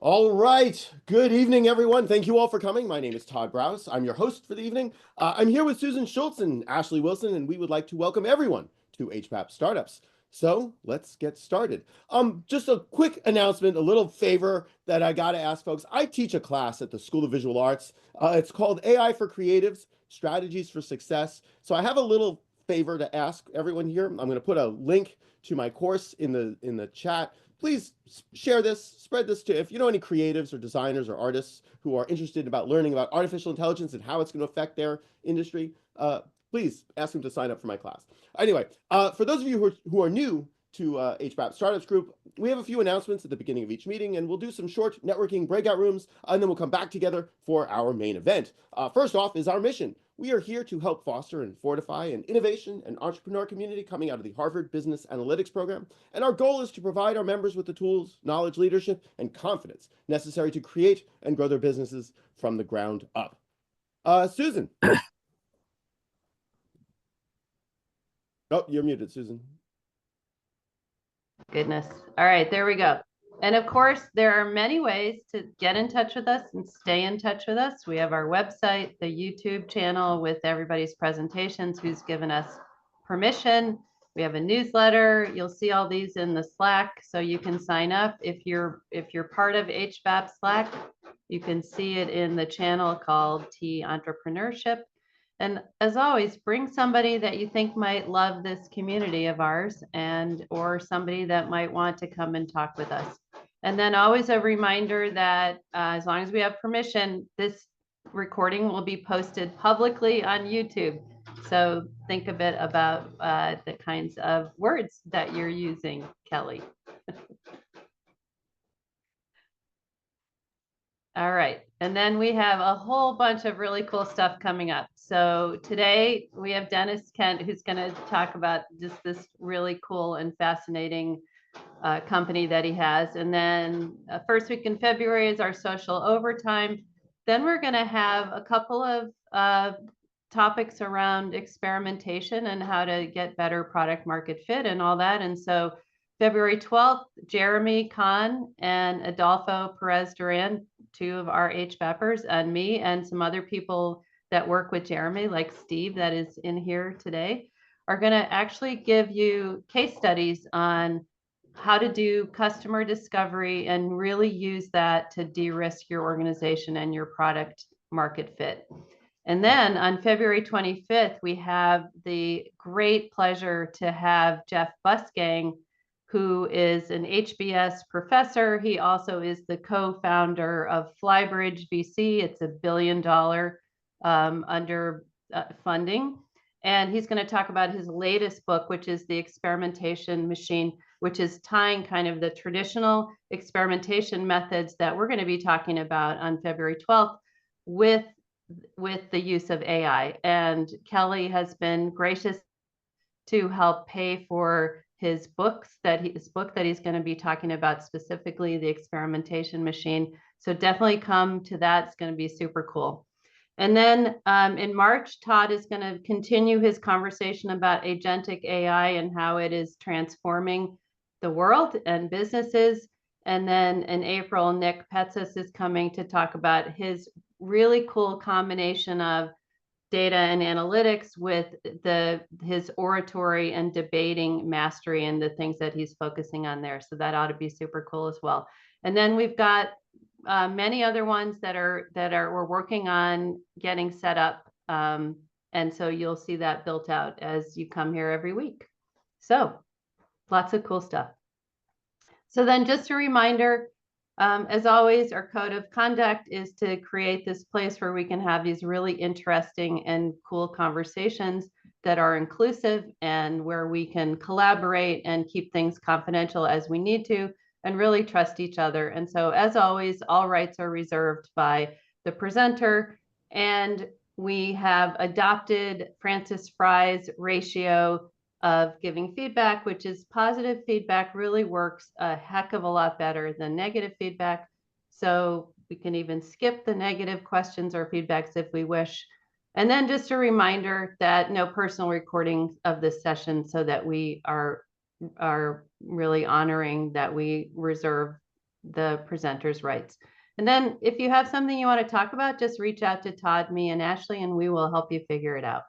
All right. Good evening, everyone. Thank you all for coming. My name is Todd Browse. I'm your host for the evening. I'm here with Susan Schultz and Ashley Wilson, and we would like to welcome everyone to HBAP Startups. So let's get started. Just a quick announcement, a little favor that I got to ask folks. I teach a class at the School of Visual Arts. It's called AI for Creatives, Strategies for Success. So I have a little favor to ask everyone here. I'm going to put a link to my course in the chat. Please share this, spread this to, if you know any creatives or designers or artists who are interested about learning about artificial intelligence and how it's going to affect their industry, please ask them to sign up for my class. Anyway, for those of you who are new to HBAP Startups Group, we have a few announcements at the beginning of each meeting, and we'll do some short networking breakout rooms, and then we'll come back together for our main event. First off is our mission. We are here to help foster and fortify an innovation and entrepreneur community coming out of the Harvard Business Analytics program. And our goal is to provide our members with the tools, knowledge, leadership, and confidence necessary to create and grow their businesses from the ground up. Susan. Oh, you're muted, Susan. Goodness. All right, there we go. And of course, there are many ways to get in touch with us and stay in touch with us. We have our website, the YouTube channel with everybody's presentations, who's given us permission. We have a newsletter. You'll see all these in the Slack, so you can sign up. If you're part of HBAP Slack, you can see it in the channel called T Entrepreneurship. And as always, bring somebody that you think might love this community of ours, and or somebody that might want to come and talk with us. And then always a reminder that as long as we have permission, this recording will be posted publicly on YouTube. So think a bit about the kinds of words that you're using, Kelly. All right, and then we have a whole bunch of really cool stuff coming up. So today we have Deniz Kent, who's going to talk about just this really cool and fascinating company that he has. And then first week in February is our social overtime. Then we're going to have a couple of topics around experimentation and how to get better product market fit and all that. And so February 12th, Jeremy Kahn and Adolfo Perez Duran, two of our HBAPers, and me and some other people that work with Jeremy, like Steve, that is in here today, are going to actually give you case studies on how to do customer discovery and really use that to de-risk your organization and your product market fit. And then on February 25th, we have the great pleasure to have Jeff Busgang, who is an HBS professor. He also is the co-founder of Flybridge VC. It's $1 billion under funding. And he's going to talk about his latest book, which is The Experimentation Machine, which is tying kind of the traditional experimentation methods that we're going to be talking about on February 12th with the use of AI. And Kelly has been gracious to help pay for his book that he's going to be talking about, specifically The Experimentation Machine. So definitely come to that. It's going to be super cool. And then in March, Todd is going to continue his conversation about agentic AI and how it is transforming the world and businesses. And then in April, Nick Petsis is coming to talk about his really cool combination of data and analytics with his oratory and debating mastery and the things that he's focusing on there. So that ought to be super cool as well. And then we've got many other ones that we're working on getting set up. And so you'll see that built out as you come here every week. So lots of cool stuff. So then just a reminder, as always, our code of conduct is to create this place where we can have these really interesting and cool conversations that are inclusive and where we can collaborate and keep things confidential as we need to and really trust each other. And so as always, all rights are reserved by the presenter. And we have adopted Francis Fry's ratio of giving feedback, which is positive feedback really works a heck of a lot better than negative feedback. So we can even skip the negative questions or feedbacks if we wish. And then just a reminder that no personal recording of this session, so that we are really honoring that we reserve the presenter's rights. And then if you have something you want to talk about, just reach out to Todd, me, and Ashley, and we will help you figure it out.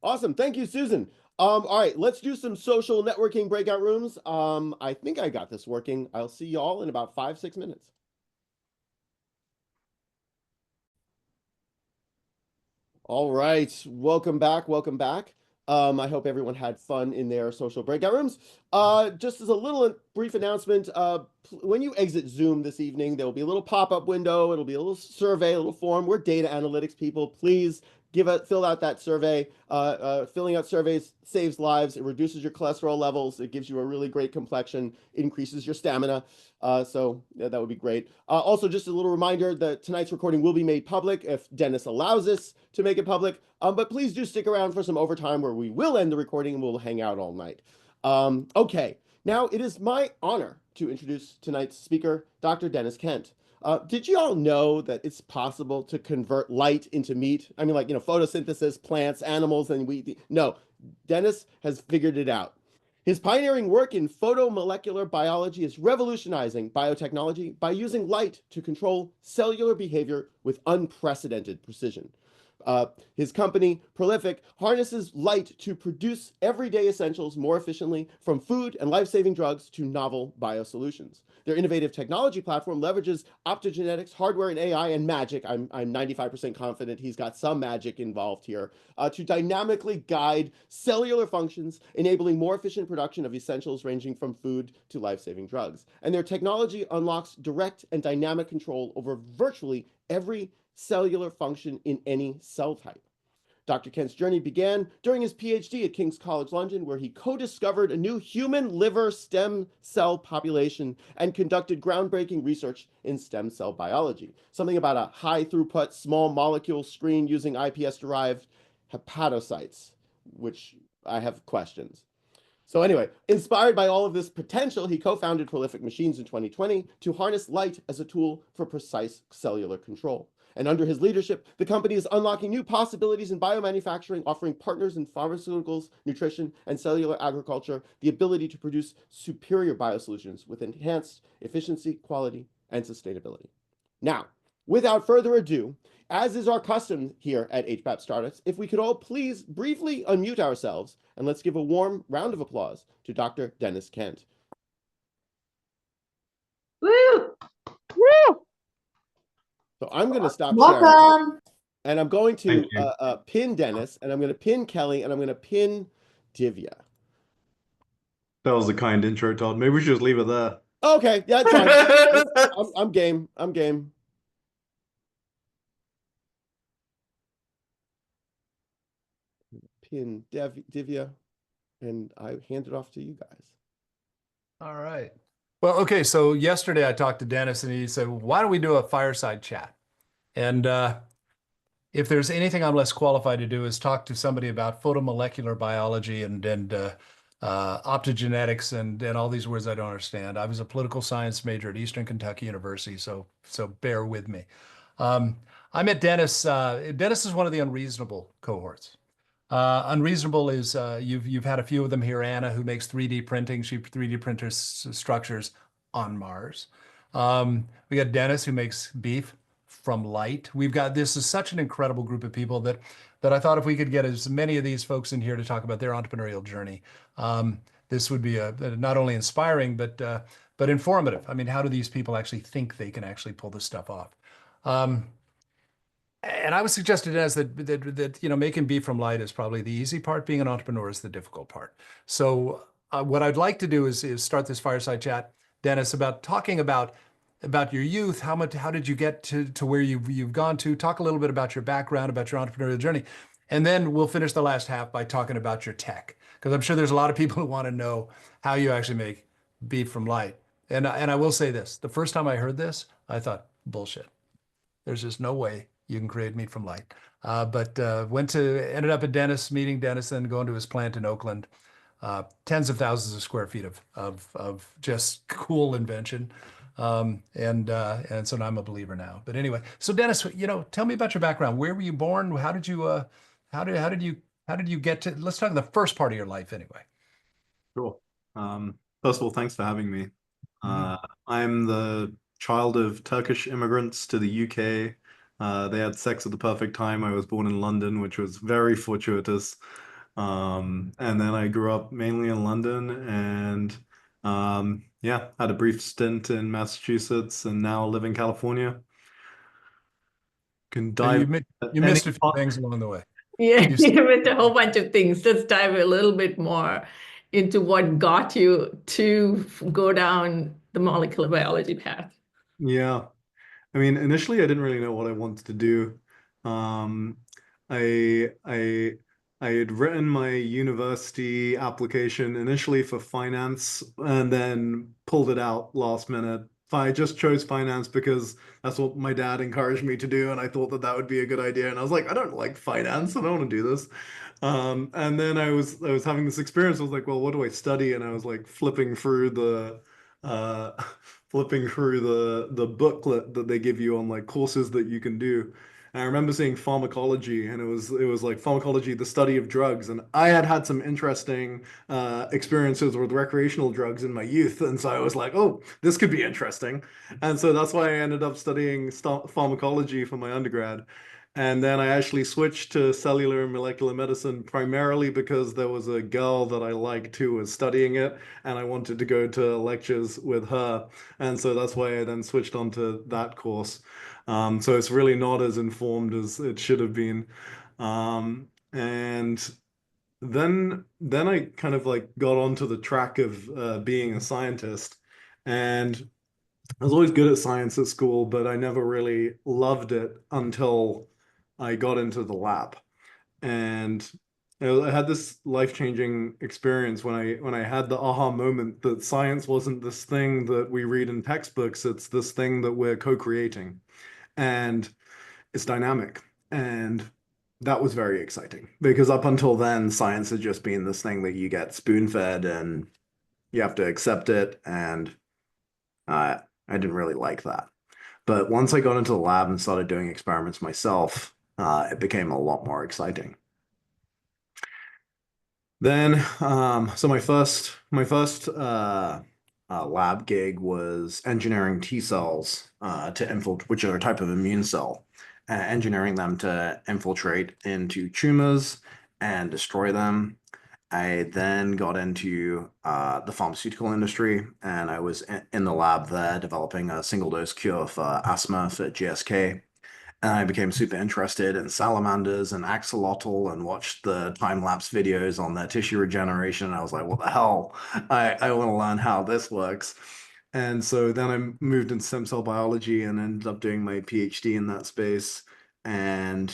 Awesome. Thank you, Susan. All right, let's do some social networking breakout rooms. I think I got this working. I'll see y'all in about 5-6 minutes. All right, welcome back. Welcome back. I hope everyone had fun in their social breakout rooms. Just as a little brief announcement, when you exit Zoom this evening, there will be a little pop-up window. It'll be a little survey, a little form. We're data analytics people. Please fill out that survey. Filling out surveys saves lives. It reduces your cholesterol levels. It gives you a really great complexion, increases your stamina. So that would be great. Also, just a little reminder that tonight's recording will be made public if Dennis allows us to make it public. But please do stick around for some overtime where we will end the recording and we'll hang out all night. Okay, now it is my honor to introduce tonight's speaker, Dr. Deniz Kent. Did you all know that it's possible to convert light into meat? I mean, like, photosynthesis, plants, animals, and we. No, Deniz has figured it out. His pioneering work in photomolecular biology is revolutionizing biotechnology by using light to control cellular behavior with unprecedented precision. His company, Prolific, harnesses light to produce everyday essentials more efficiently, from food and life-saving drugs to novel biosolutions. Their innovative technology platform leverages optogenetics, hardware, and AI, and magic. I'm 95% confident he's got some magic involved here, to dynamically guide cellular functions, enabling more efficient production of essentials ranging from food to life-saving drugs. And their technology unlocks direct and dynamic control over virtually every cellular function in any cell type. Dr. Kent's journey began during his PhD at King's College London, where he co-discovered a new human liver stem cell population and conducted groundbreaking research in stem cell biology. Something about a high-throughput small molecule screen using iPS-derived hepatocytes, which I have questions. So anyway, inspired by all of this potential, he co-founded Prolific Machines in 2020 to harness light as a tool for precise cellular control. And under his leadership, the company is unlocking new possibilities in biomanufacturing, offering partners in pharmaceuticals, nutrition, and cellular agriculture the ability to produce superior biosolutions with enhanced efficiency, quality, and sustainability. Now, without further ado, as is our custom here at HBAP Startups, if we could all please briefly unmute ourselves, and let's give a warm round of applause to Dr. Deniz Kent. Woo! Woo! So I'm going to stop sharing, and I'm going to pin Dennis, and I'm going to pin Kelly, and I'm going to pin Divya. That was a kind intro, Todd. Maybe we should just leave it there. Okay, yeah, it's fine. I'm game. I'm game. Pin Divya, and I hand it off to you guys. All right. Well, okay, so yesterday I talked to Dennis and he said, why don't we do a fireside chat? And if there's anything I'm less qualified to do is talk to somebody about photomolecular biology and optogenetics and all these words I don't understand. I was a political science major at Eastern Kentucky University, so bear with me. I met Dennis. Dennis is one of the unreasonable cohorts. Unreasonable is you've had a few of them here. Anna, who makes 3D printing, she 3D printers structures on Mars. We got Dennis, who makes beef from light. This is such an incredible group of people that I thought if we could get as many of these folks in here to talk about their entrepreneurial journey, this would be not only inspiring but informative. I mean, how do these people actually think they can actually pull this stuff off? And I would suggest to Dennis that making beef from light is probably the easy part. Being an entrepreneur is the difficult part. So what I'd like to do is start this fireside chat, Dennis, about talking about your youth. How did you get to where you've gone to? Talk a little bit about your background, about your entrepreneurial journey, and then we'll finish the last half by talking about your tech, because I'm sure there's a lot of people who want to know how you actually make beef from light. And I will say this: the first time I heard this, I thought, bullshit. There's just no way you can create meat from light. But ended up at Dennis, meeting Dennis, and going to his plant in Oakland. Tens of thousands of square feet of just cool invention. And so now I'm a believer now. But anyway, so Dennis, tell me about your background. Where were you born? How did you get to, let's talk the first part of your life anyway. Sure. First of all, thanks for having me. I'm the child of Turkish immigrants to the UK. They had sex at the perfect time. I was born in London, which was very fortuitous. And then I grew up mainly in London and yeah, had a brief stint in Massachusetts and now live in California. Can So dive you any missed a few things along the way. Yeah, You s- with a whole bunch of things. Let's dive a little bit more into what got you to go down the molecular biology path. Yeah. I mean, initially I didn't really know what I wanted to do. Um, I I I had written my university application initially for finance and then pulled it out last minute. I just chose finance because that's what my dad encouraged me to do, and I thought that that would be a good idea. And I was like, I don't like finance. I don't want to do this. And then I was having this experience. I was like, well, what do I study? And I was like flipping through the uh, flipping through the booklet that they give you on like courses that you can do. And I remember seeing pharmacology, and it was like pharmacology, the study of drugs. And I had had some interesting experiences with recreational drugs in my youth, and so I was like, oh, this could be interesting. And so that's why I ended up studying pharmacology for my undergrad. And then I actually switched to cellular and molecular medicine primarily because there was a girl that I liked who was studying it, and I wanted to go to lectures with her. And so that's why I then switched on to that course. So it's really not as informed as it should have been. And then I kind of like got onto the track of being a scientist. And I was always good at science at school, but I never really loved it until I got into the lab. And I had this life-changing experience when I had the aha moment that science wasn't this thing that we read in textbooks, it's this thing that we're co-creating. And it's dynamic. And that was very exciting because up until then, science had just been this thing that you get spoon-fed and you have to accept it. And I didn't really like that. But once I got into the lab and started doing experiments myself, it became a lot more exciting. Then, so my first lab gig was engineering T cells to infiltrate, which are a type of immune cell, engineering them to infiltrate into tumors and destroy them. I then got into the pharmaceutical industry, and I was in the lab there developing a single dose cure for asthma for GSK. And I became super interested in salamanders and axolotl and watched the time-lapse videos on their tissue regeneration. And I was like, what the hell? I want to learn how this works. And so then I moved into stem cell biology and ended up doing my PhD in that space and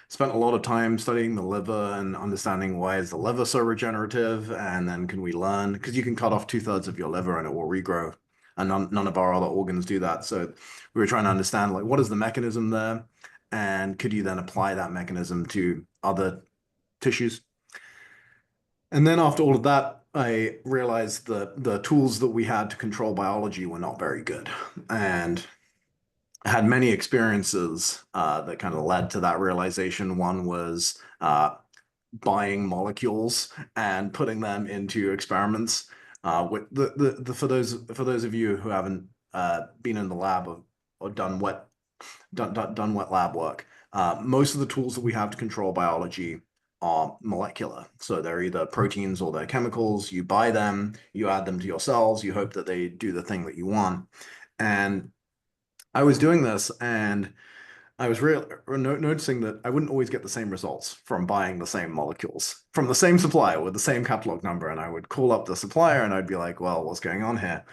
spent a lot of time studying the liver and understanding why is the liver so regenerative, and then can we learn, because you can cut off 2/3 of your liver and it will regrow, and none of our other organs do that. So we were trying to understand like what is the mechanism there, and could you then apply that mechanism to other tissues? And then after all of that, I realized that the tools that we had to control biology were not very good. And had many experiences that kind of led to that realization. One was buying molecules and putting them into experiments. With for those of you who haven't been in the lab or done wet lab work, most of the tools that we have to control biology are molecular. So they're either proteins or they're chemicals. You buy them, you add them to your cells, you hope that they do the thing that you want. And I was doing this and I was noticing that I wouldn't always get the same results from buying the same molecules from the same supplier with the same catalog number. And I would call up the supplier and I'd be like, well, what's going on here?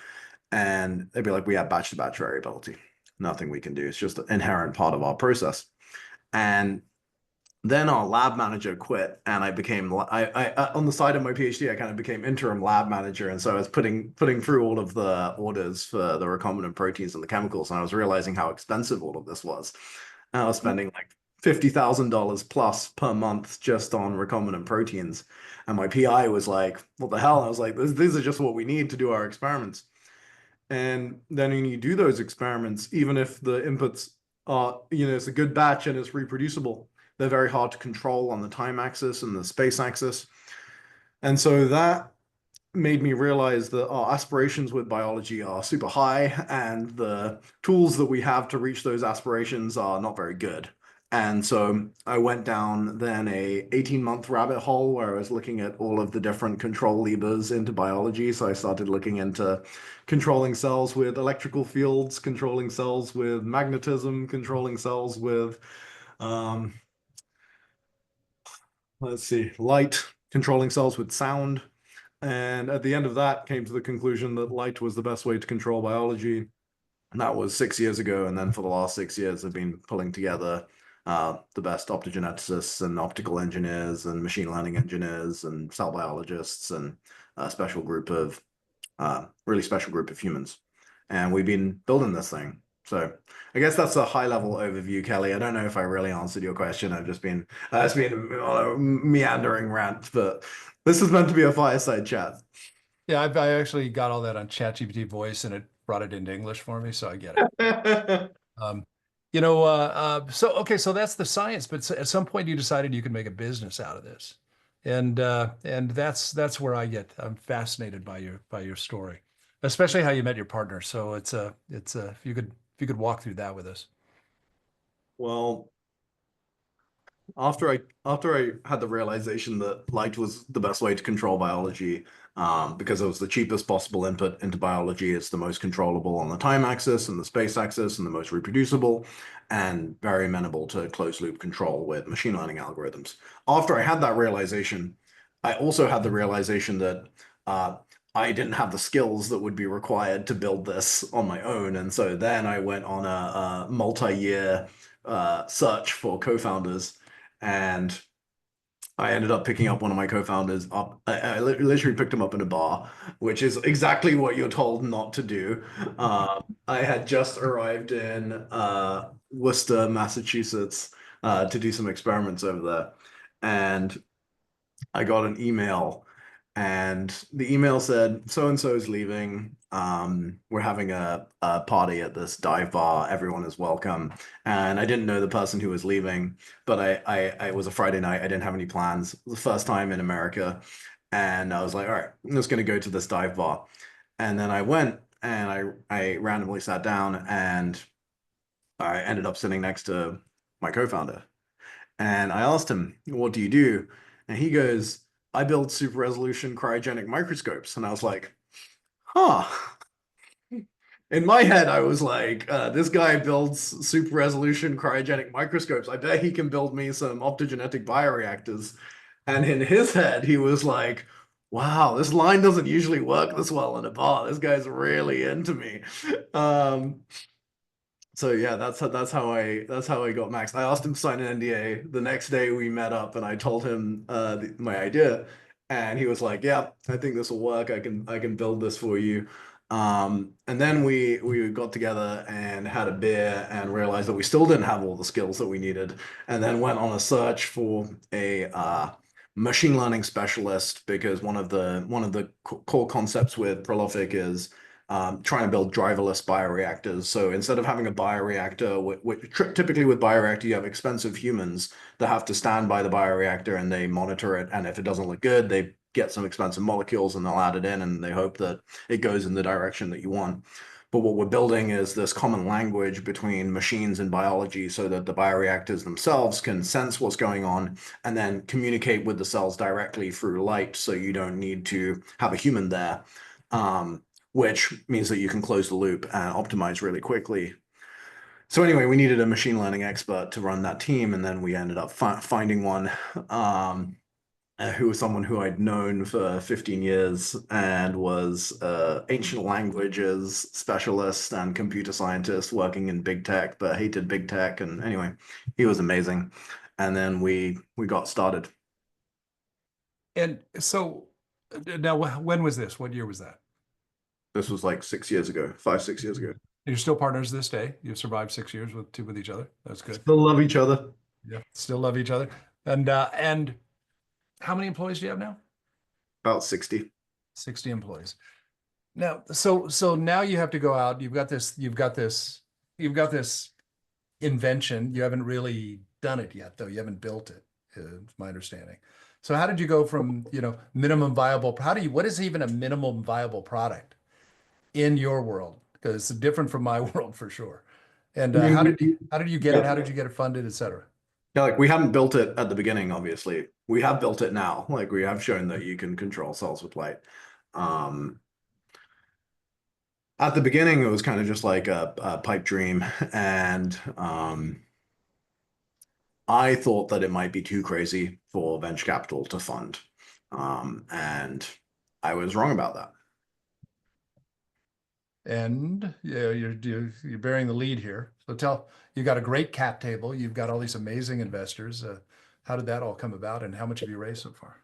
And they'd be like, we have batch to batch variability. Nothing we can do. It's just an inherent part of our process. And then our lab manager quit, and I became I on the side of my PhD, I kind of became interim lab manager, and so I was putting through all of the orders for the recombinant proteins and the chemicals, and I was realizing how expensive all of this was. And I was spending like $50,000 plus per month just on recombinant proteins, and my PI was like, "What the hell?" I was like, "These are just what we need to do our experiments." And then when you do those experiments, even if the inputs are, it's a good batch and it's reproducible, they're very hard to control on the time axis and the space axis. And so made me realize that our aspirations with biology are super high, and the tools that we have to reach those aspirations are not very good. And so I went down then a 18-month rabbit hole where I was looking at all of the different control levers into biology. So I started looking into controlling cells with electrical fields, controlling cells with magnetism, controlling cells with, let's see, light, controlling cells with sound. And at the end of that, came to the conclusion that light was the best way to control biology. And that was 6 years ago. And then for the last 6 years, I've been pulling together the best optogeneticists and optical engineers and machine learning engineers and cell biologists and a special group of really special group of humans. And we've been building this thing. So I guess that's a high level overview, Kelly. I don't know if I really answered your question. I've just been it's been a meandering rant, but this is meant to be a fireside chat. Yeah, I actually got all that on ChatGPT voice, and it brought it into English for me, so I get it. So that's the science, but at some point you decided you could make a business out of this, and that's where I'm fascinated by your story, especially how you met your partner. So if you could walk through that with us. Well, after I had the realization that light was the best way to control biology, because it was the cheapest possible input into biology, it's the most controllable on the time axis and the space axis, and the most reproducible, and very amenable to closed loop control with machine learning algorithms. After I had that realization, I also had the realization that I didn't have the skills that would be required to build this on my own, and so then I went on a multi-year search for co-founders. And I ended up picking up one of my co-founders up. I literally picked him up in a bar, which is exactly what you're told not to do. I had just arrived in Worcester, Massachusetts, to do some experiments over there. And I got an email, and the email said, so-and-so is leaving. We're having a party at this dive bar. Everyone is welcome. And I didn't know the person who was leaving, but it was a Friday night. I didn't have any plans. It was the first time in America. And I was like, all right, I'm just going to go to this dive bar. And then I went, and I randomly sat down, and I ended up sitting next to my co-founder. And I asked him, what do you do? And he goes, I build super resolution cryogenic microscopes. And I was like, huh. In my head, I was like, this guy builds super resolution cryogenic microscopes. I bet he can build me some optogenetic bioreactors. And in his head, he was like, wow, this line doesn't usually work this well in a bar. This guy's really into me. So yeah, that's how I got Max. I asked him to sign an NDA. The next day we met up, and I told him my idea, and he was like, "Yeah, I think this will work. I can build this for you." And then we got together and had a beer and realized that we still didn't have all the skills that we needed, and then went on a search for a machine learning specialist, because one of the core concepts with Prolific is trying to build driverless bioreactors. So instead of having a bioreactor, typically with bioreactor, you have expensive humans that have to stand by the bioreactor and they monitor it. And if it doesn't look good, they get some expensive molecules and they'll add it in, and they hope that it goes in the direction that you want. But what we're building is this common language between machines and biology, so that the bioreactors themselves can sense what's going on and then communicate with the cells directly through light, so you don't need to have a human there. Which means that you can close the loop and optimize really quickly. So anyway, we needed a machine learning expert to run that team, and then we ended up finding one who was someone who I'd known for 15 years and was ancient languages specialist and computer scientist working in big tech, but hated big tech. And anyway, he was amazing. And then we got started. And so now, when was this? What year was that? This was like 6 years ago, 5-6 years ago. You're still partners this day. You've survived 6 years with each other. That's good. Still love each other. Yeah, still love each other. And how many employees do you have now? About 60. 60 employees. Now, so now you have to go out. You've got this invention. You haven't really done it yet, though. You haven't built it, is my understanding. So how did you go from, minimum viable, what is even a minimum viable product in your world? Because it's different from my world for sure. And I mean, how did you get it? How did you get it funded, et cetera? Yeah, like we hadn't built it at the beginning, obviously. We have built it now. Like we have shown that you can control cells with light. Um, at the beginning, it was kind of just like a pipe dream. And I thought that it might be too crazy for venture capital to fund. And I was wrong about that. And yeah, you're bearing the lead here. So you got a great cap table. You've got all these amazing investors. How did that all come about, and how much have you raised so far?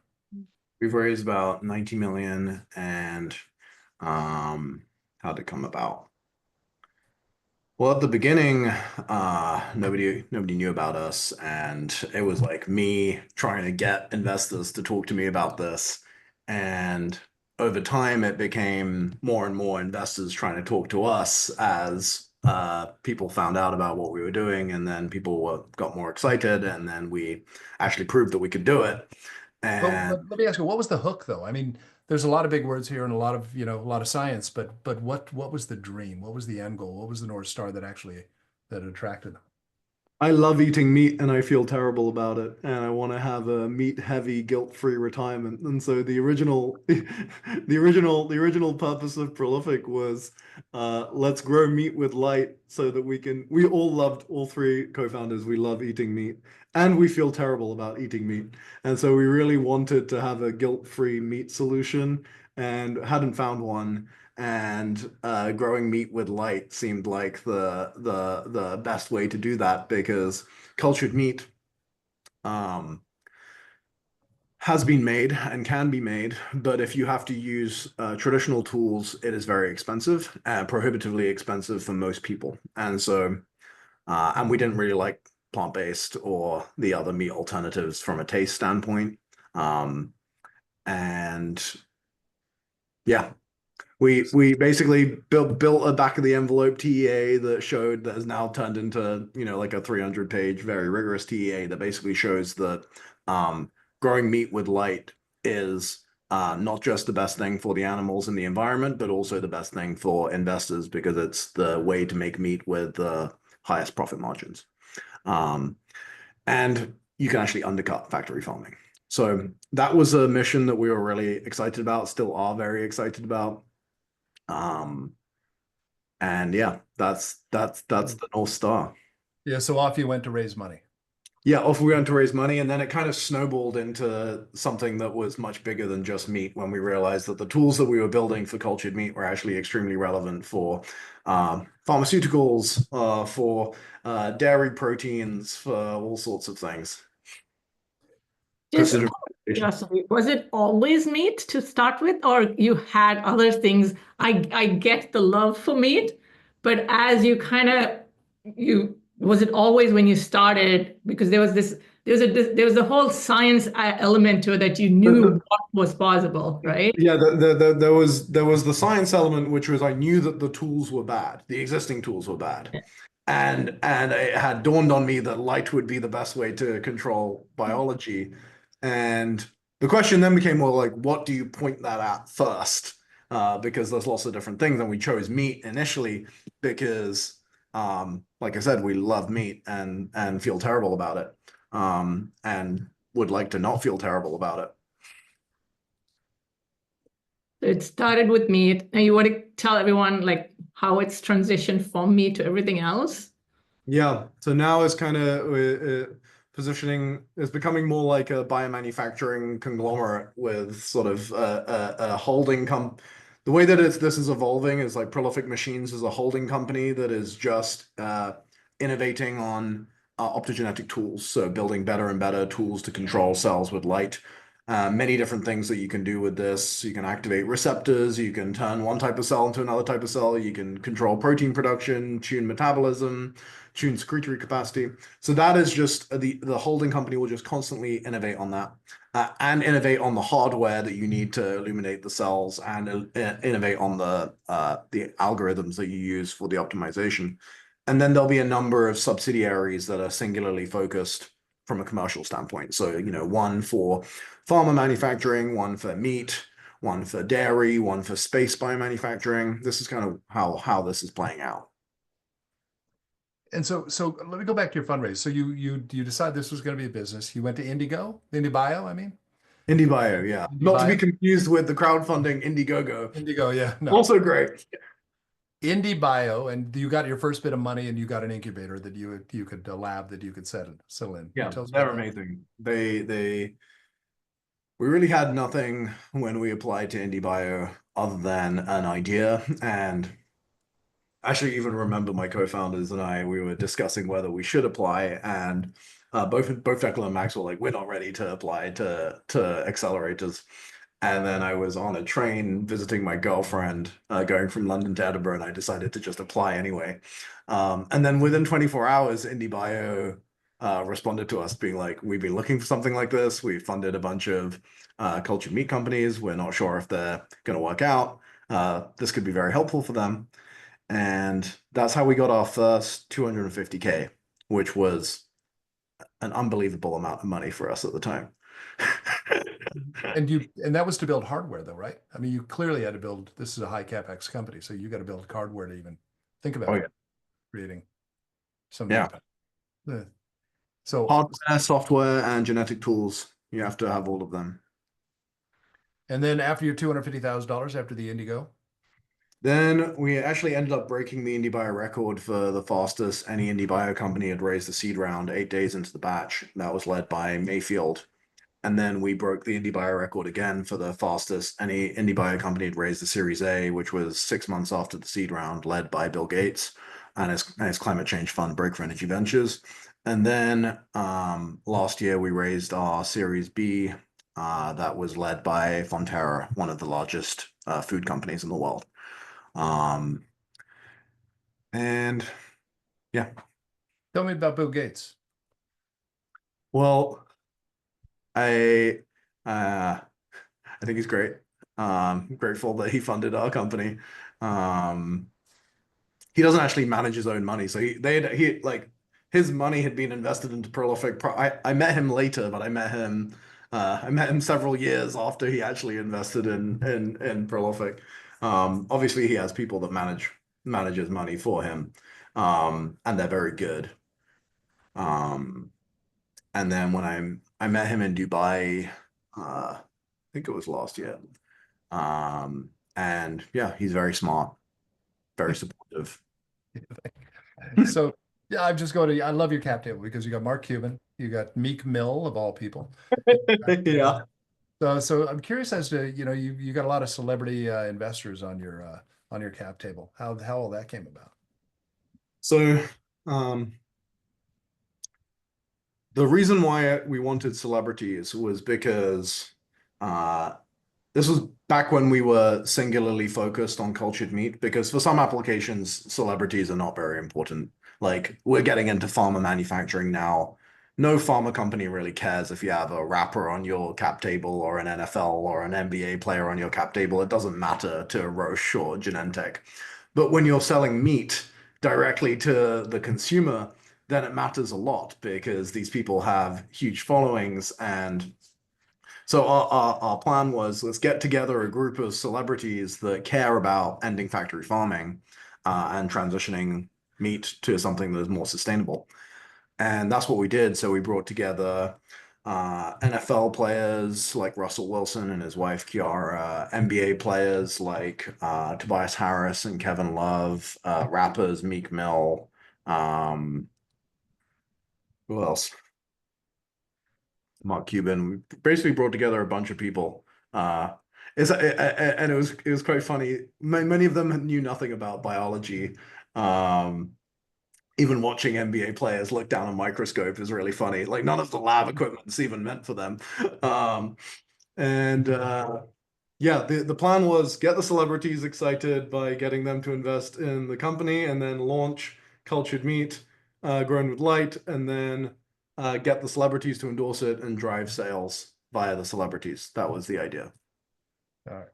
We've raised about 90 million, and how'd it come about? Well, at the beginning, nobody knew about us, and it was like me trying to get investors to talk to me about this. And over time, it became more and more investors trying to talk to us as people found out about what we were doing, and then people got more excited, and then we actually proved that we could do it. And But let me ask you, what was the hook, though? I mean, there's a lot of big words here and a lot of science, but what was the dream? What was the end goal? What was the North Star that attracted them? I love eating meat and I feel terrible about it. And I want to have a meat-heavy, guilt-free retirement. And so the original purpose of Prolific was let's grow meat with light so that we all three co-founders, we love eating meat and we feel terrible about eating meat. And so we really wanted to have a guilt-free meat solution and hadn't found one. And growing meat with light seemed like the best way to do that, because cultured meat has been made and can be made, but if you have to use traditional tools, it is very expensive and prohibitively expensive for most people. And so, and we didn't really like plant-based or the other meat alternatives from a taste standpoint. And yeah, we basically built a back of the envelope TEA that has now turned into, like a 300-page, very rigorous TEA that basically shows that growing meat with light is not just the best thing for the animals and the environment, but also the best thing for investors, because it's the way to make meat with the highest profit margins. And you can actually undercut factory farming. So that was a mission that we were really excited about, still are very excited about. And yeah, that's the North Star. Yeah, so off you went to raise money. Yeah, off we went to raise money, and then it kind of snowballed into something that was much bigger than just meat, when we realized that the tools that we were building for cultured meat were actually extremely relevant for pharmaceuticals, for dairy proteins, for all sorts of things. Just Precision. curiosity, was it always meat to start with, or you had other things? I get the love for meat, but as you was it always when you started? Because there was a whole science element to it that you knew what was possible, right? Yeah, there was the science element, which was I knew that the tools were bad, the existing tools were bad. And it had dawned on me that light would be the best way to control biology. And the question then became more like, what do you point that at first? Because there's lots of different things. And we chose meat initially because, like I said, we love meat and feel terrible about it, and would like to not feel terrible about it. It started with meat. And you want to tell everyone like how it's transitioned from meat to everything else? Yeah, so now it's kind of positioning is becoming more like a biomanufacturing conglomerate with sort of a holding The way that this is evolving is like Prolific Machines is a holding company that is just innovating on optogenetic tools, so building better and better tools to control cells with light. Many different things that you can do with this. You can activate receptors, you can turn one type of cell into another type of cell, you can control protein production, tune metabolism, tune secretory capacity. So that is just the holding company will just constantly innovate on that, and innovate on the hardware that you need to illuminate the cells, and innovate on the algorithms that you use for the optimization. And then there'll be a number of subsidiaries that are singularly focused from a commercial standpoint. So, one for pharma manufacturing, one for meat, one for dairy, one for space biomanufacturing. This is kind of how this is playing out. And so let me go back to your fundraise. So you decided this was going to be a business. You went to IndieBio, I mean? IndieBio, yeah. Not to be IndieBio? confused with the crowdfunding Indiegogo. Indigo, yeah. No. Also great. IndieBio, and you got your first bit of money, and you got an incubator that you could a lab that you could settle in. Yeah, Tell us they're about that. amazing. We really had nothing when we applied to IndieBio other than an idea. And actually even remember my co-founders and we were discussing whether we should apply, and both Declan and Max were like, we're not ready to apply to accelerators. And then I was on a train visiting my girlfriend, going from London to Edinburgh, and I decided to just apply anyway. And then within 24 hours, IndieBio responded to us being like, we've been looking for something like this. We funded a bunch of cultured meat companies. We're not sure if they're going to work out. This could be very helpful for them. And that's how we got our first 250K, which was an unbelievable amount of money for us at the time. And that was to build hardware though, right? I mean, you clearly had to build, this is a high CapEx company, so you got to build hardware to even think about creating some impact. So hardware, software, and genetic tools, you have to have all of them. And then after your $250,000 after the Indigo? Then we actually ended up breaking the IndieBio record for the fastest any IndieBio company had raised the seed round 8 days into the batch. That was led by Mayfield. And then we broke the IndieBio record again for the fastest any IndieBio company had raised the Series A, which was 6 months after the seed round, led by Bill Gates and his climate change fund, Breakthrough Energy Ventures. And then last year we raised our Series B, that was led by Fonterra, one of the largest food companies in the world. And yeah. Tell me about Bill Gates. Well, I think he's great. Grateful that he funded our company. He doesn't actually manage his own money, so he like his money had been invested into Prolific. I met him later, but I met him several years after he actually invested in Prolific. Obviously, he has people that manage his money for him, and they're very good. And then when I met him in Dubai, I think it was last year. And yeah, he's very smart, very supportive. So yeah, I love your cap table because you got Mark Cuban, you got Meek Mill of all people. Yeah. So I'm curious as to, you got a lot of celebrity investors on your cap table. How all that came about? So the reason why we wanted celebrities was because this was back when we were singularly focused on cultured meat, because for some applications, celebrities are not very important. Like, we're getting into pharma manufacturing now. No pharma company really cares if you have a rapper on your cap table or an NFL or an NBA player on your cap table. It doesn't matter to Roche or Genentech. But when you're selling meat directly to the consumer, then it matters a lot because these people have huge followings. And so our plan was, let's get together a group of celebrities that care about ending factory farming and transitioning meat to something that is more sustainable. And that's what we did. So we brought together NFL players like Russell Wilson and his wife Kiara, NBA players like Tobias Harris and Kevin Love, rappers Meek Mill, who else? Mark Cuban. We basically brought together a bunch of people. And it was quite funny. Many of them knew nothing about biology. Even watching NBA players look down a microscope is really funny. Like, none of the lab equipment's even meant for them. Yeah, the plan was get the celebrities excited by getting them to invest in the company, and then launch cultured meat, grown with light, and then get the celebrities to endorse it and drive sales via the celebrities. That was the idea. All right.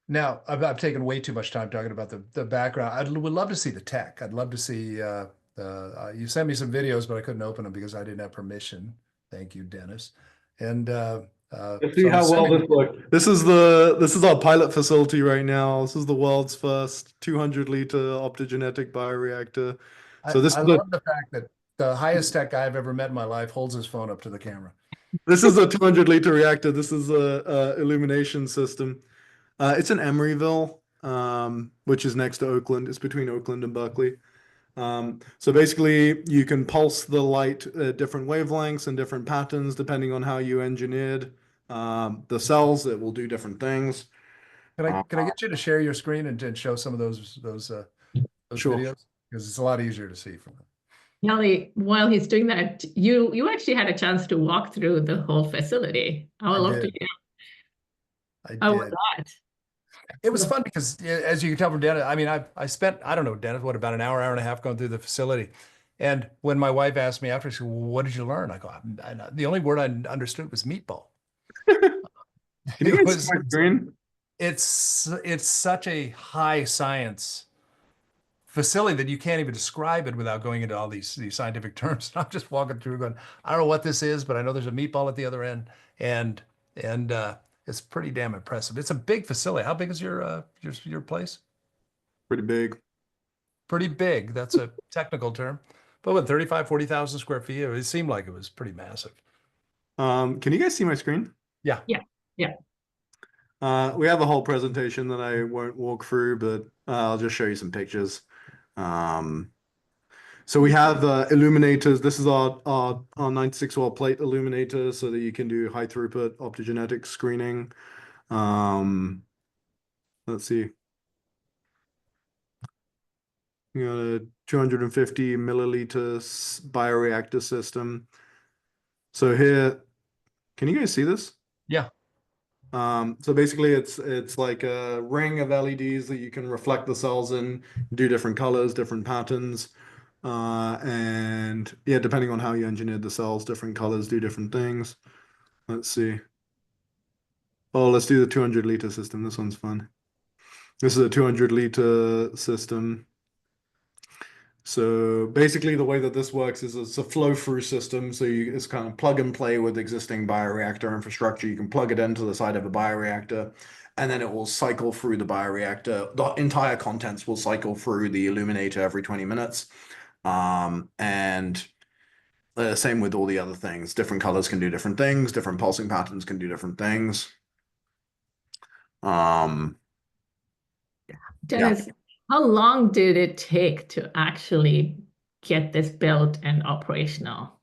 Now, I've taken way too much time talking about the background. Would love to see the tech. I'd love to see You sent me some videos, but I couldn't open them because I didn't have permission. Thank you, Dennis. And Let's see so I'm how well sending. this works. This is our pilot facility right now. This is the world's first 200-liter optogenetic bioreactor. So I love the fact that the highest tech guy I've ever met in my life holds his phone up to the camera. this is a 200-liter reactor. This is a illumination system. It's in Emeryville, which is next to Oakland. It's between Oakland and Berkeley. So basically, you can pulse the light at different wavelengths and different patterns depending on how you engineered the cells. It will do different things. Can I get you to share your screen and show some of those Sure. videos? Because it's a lot easier to see from them. Kelly, while he's doing that, you actually had a chance to walk through the whole facility. I would love to hear. I How did. was that? It was fun because, as you can tell from Dennis, I mean, I spent, I don't know, Dennis, what, about an hour and a half going through the facility. And when my wife asked me after, she said, well, what did you learn? I go, the only word I understood was meatball. Can you guys see my screen? It's such a high science facility that you can't even describe it without going into all these scientific terms. I'm just walking through going, I don't know what this is, but I know there's a meatball at the other end. And it's pretty damn impressive. It's a big facility. How big is your place? Pretty big. Pretty big. That's a technical term. But what, 35, 40,000 square feet? It seemed like it was pretty massive. Can you guys see my screen? Yeah. We have a whole presentation that I won't walk through, but I'll just show you some pictures. So we have illuminators. This is our 96 watt plate illuminator so that you can do high throughput optogenetic screening. Let's see. You got a 250 milliliter bioreactor system. So here, can you guys see this? Yeah. So basically it's like a ring of LEDs that you can reflect the cells in, do different colors, different patterns. And yeah, depending on how you engineered the cells, different colors do different things. Let's see. Oh, let's do the 200-liter system. This one's fun. This is a 200-liter system. So basically the way that this works is it's a flow-through system. So it's kind of plug and play with existing bioreactor infrastructure. You can plug it into the side of a bioreactor, and then it will cycle through the bioreactor. The entire contents will cycle through the illuminator every 20 minutes. And same with all the other things. Different colors can do different things. Different pulsing patterns can do different things. Dennis, how long did it take to actually get this built and operational?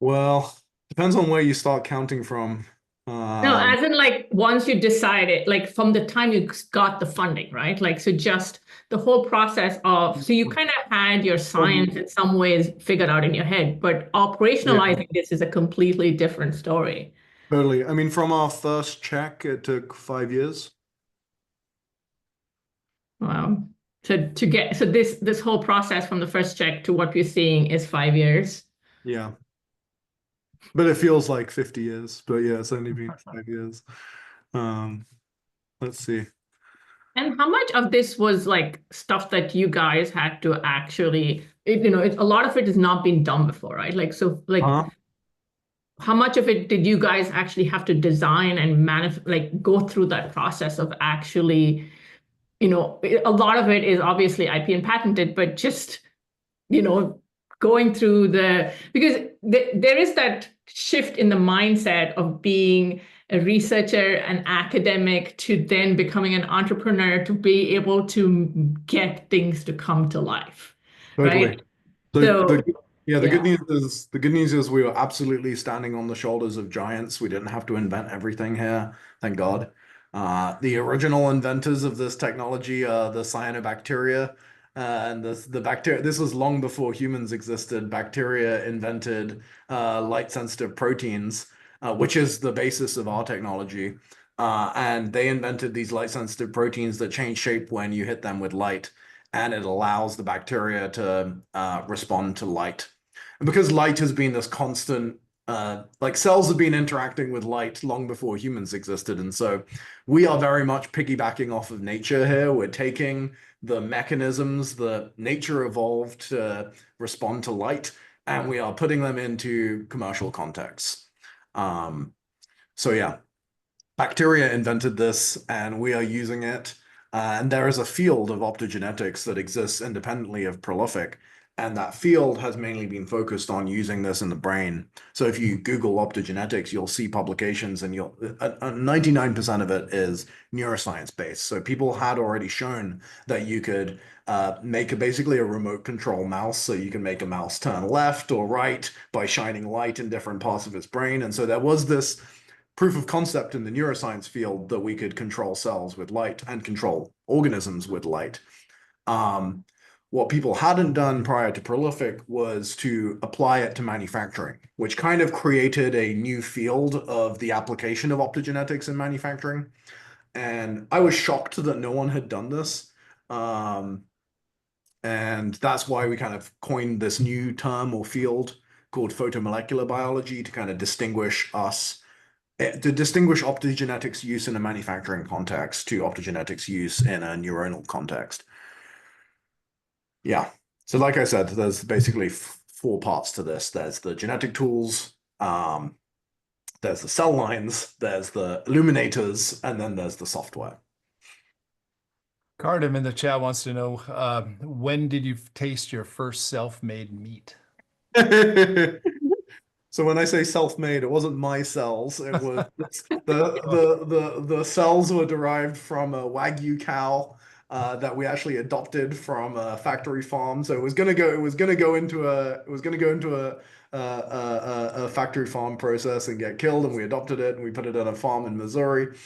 Well, depends on where you start counting from. No, as in like once you decided, like from the time you got the funding, right? Like, so just the whole process of, so you kind of had your science in some ways figured out in your head, but operationalizing this is a completely different story. Totally. I mean, from our first check, it took 5 years. Wow. So this whole process from the first check to what we're seeing is 5 years. Yeah. But it feels like 50 years. But yeah, it's only been 5 years. Let's see. And how much of this was like stuff that you guys had to actually, a lot of it has not been done before, right? Like, so like, how much of it did you guys actually have to design and go through that process of actually, a lot of it is obviously IP and patented, but just, going through because there is that shift in the mindset of being a researcher, an academic, to then becoming an entrepreneur, to be able to get things to come to life. Totally. Right? The good news is we were absolutely standing on the shoulders of giants. We didn't have to invent everything here, thank God. The original inventors of this technology are the cyanobacteria. And the bacteria, this was long before humans existed. Bacteria invented light-sensitive proteins, which is the basis of our technology. And they invented these light-sensitive proteins that change shape when you hit them with light. And it allows the bacteria to respond to light. And because light has been this constant like cells have been interacting with light long before humans existed. And so we are very much piggybacking off of nature here. We're taking the mechanisms that nature evolved to respond to light, and we are putting them into commercial contexts. So yeah, bacteria invented this, and we are using it. And there is a field of optogenetics that exists independently of prolific. And that field has mainly been focused on using this in the brain. So if you Google optogenetics, you'll see publications, and 99% of it is neuroscience based. So people had already shown that you could make basically a remote control mouse. So you can make a mouse turn left or right by shining light in different parts of its brain. And so there was this proof of concept in the neuroscience field that we could control cells with light and control organisms with light. What people hadn't done prior to prolific was to apply it to manufacturing, which kind of created a new field of the application of optogenetics in manufacturing. And I was shocked that no one had done this. And that's why we kind of coined this new term or field called photomolecular biology to kind of distinguish us, to distinguish optogenetics use in a manufacturing context to optogenetics use in a neuronal context. Yeah. So like I said, there's basically four parts to this. There's the genetic tools, there's the cell lines, there's the illuminators, and then there's the software. Cardam in the chat wants to know, when did you taste your first self-made meat? So when I say self-made, it wasn't my cells. It was the cells were derived from a Wagyu cow that we actually adopted from a factory farm. So it was gonna go into a factory farm process and get killed, and we adopted it and we put it on a farm in Missouri.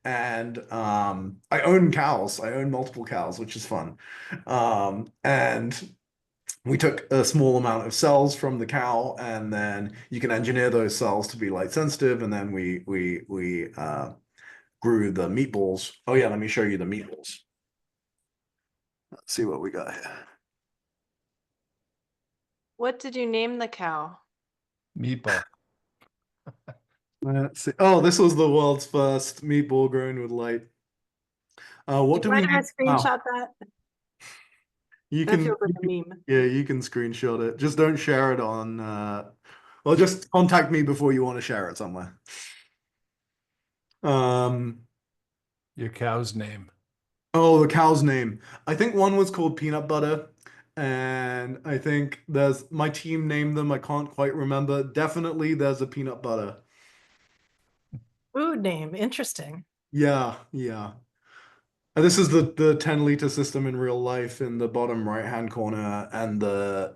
And I own cows. I own multiple cows, which is fun. And we took a small amount of cells from the cow, and then you can engineer those cells to be light sensitive, and then we grew the meatballs. Oh yeah, let me show you the meatballs. Let's see what we got here. What did you name the cow? Meatball. Let's see. Oh, this was the world's first meatball grown with light. What do we Mind if I name? screenshot that? You That can, feels like a meme. yeah, you can screenshot it. Just don't share it on, well, just contact me before you want to share it somewhere. Your cow's name. Oh, the cow's name. I think one was called Peanut Butter, and I think there's my team named them. I can't quite remember. Definitely there's a Peanut Butter. Food name, interesting. Yeah, yeah. And this is the 10-liter system in real life in the bottom right-hand corner, and the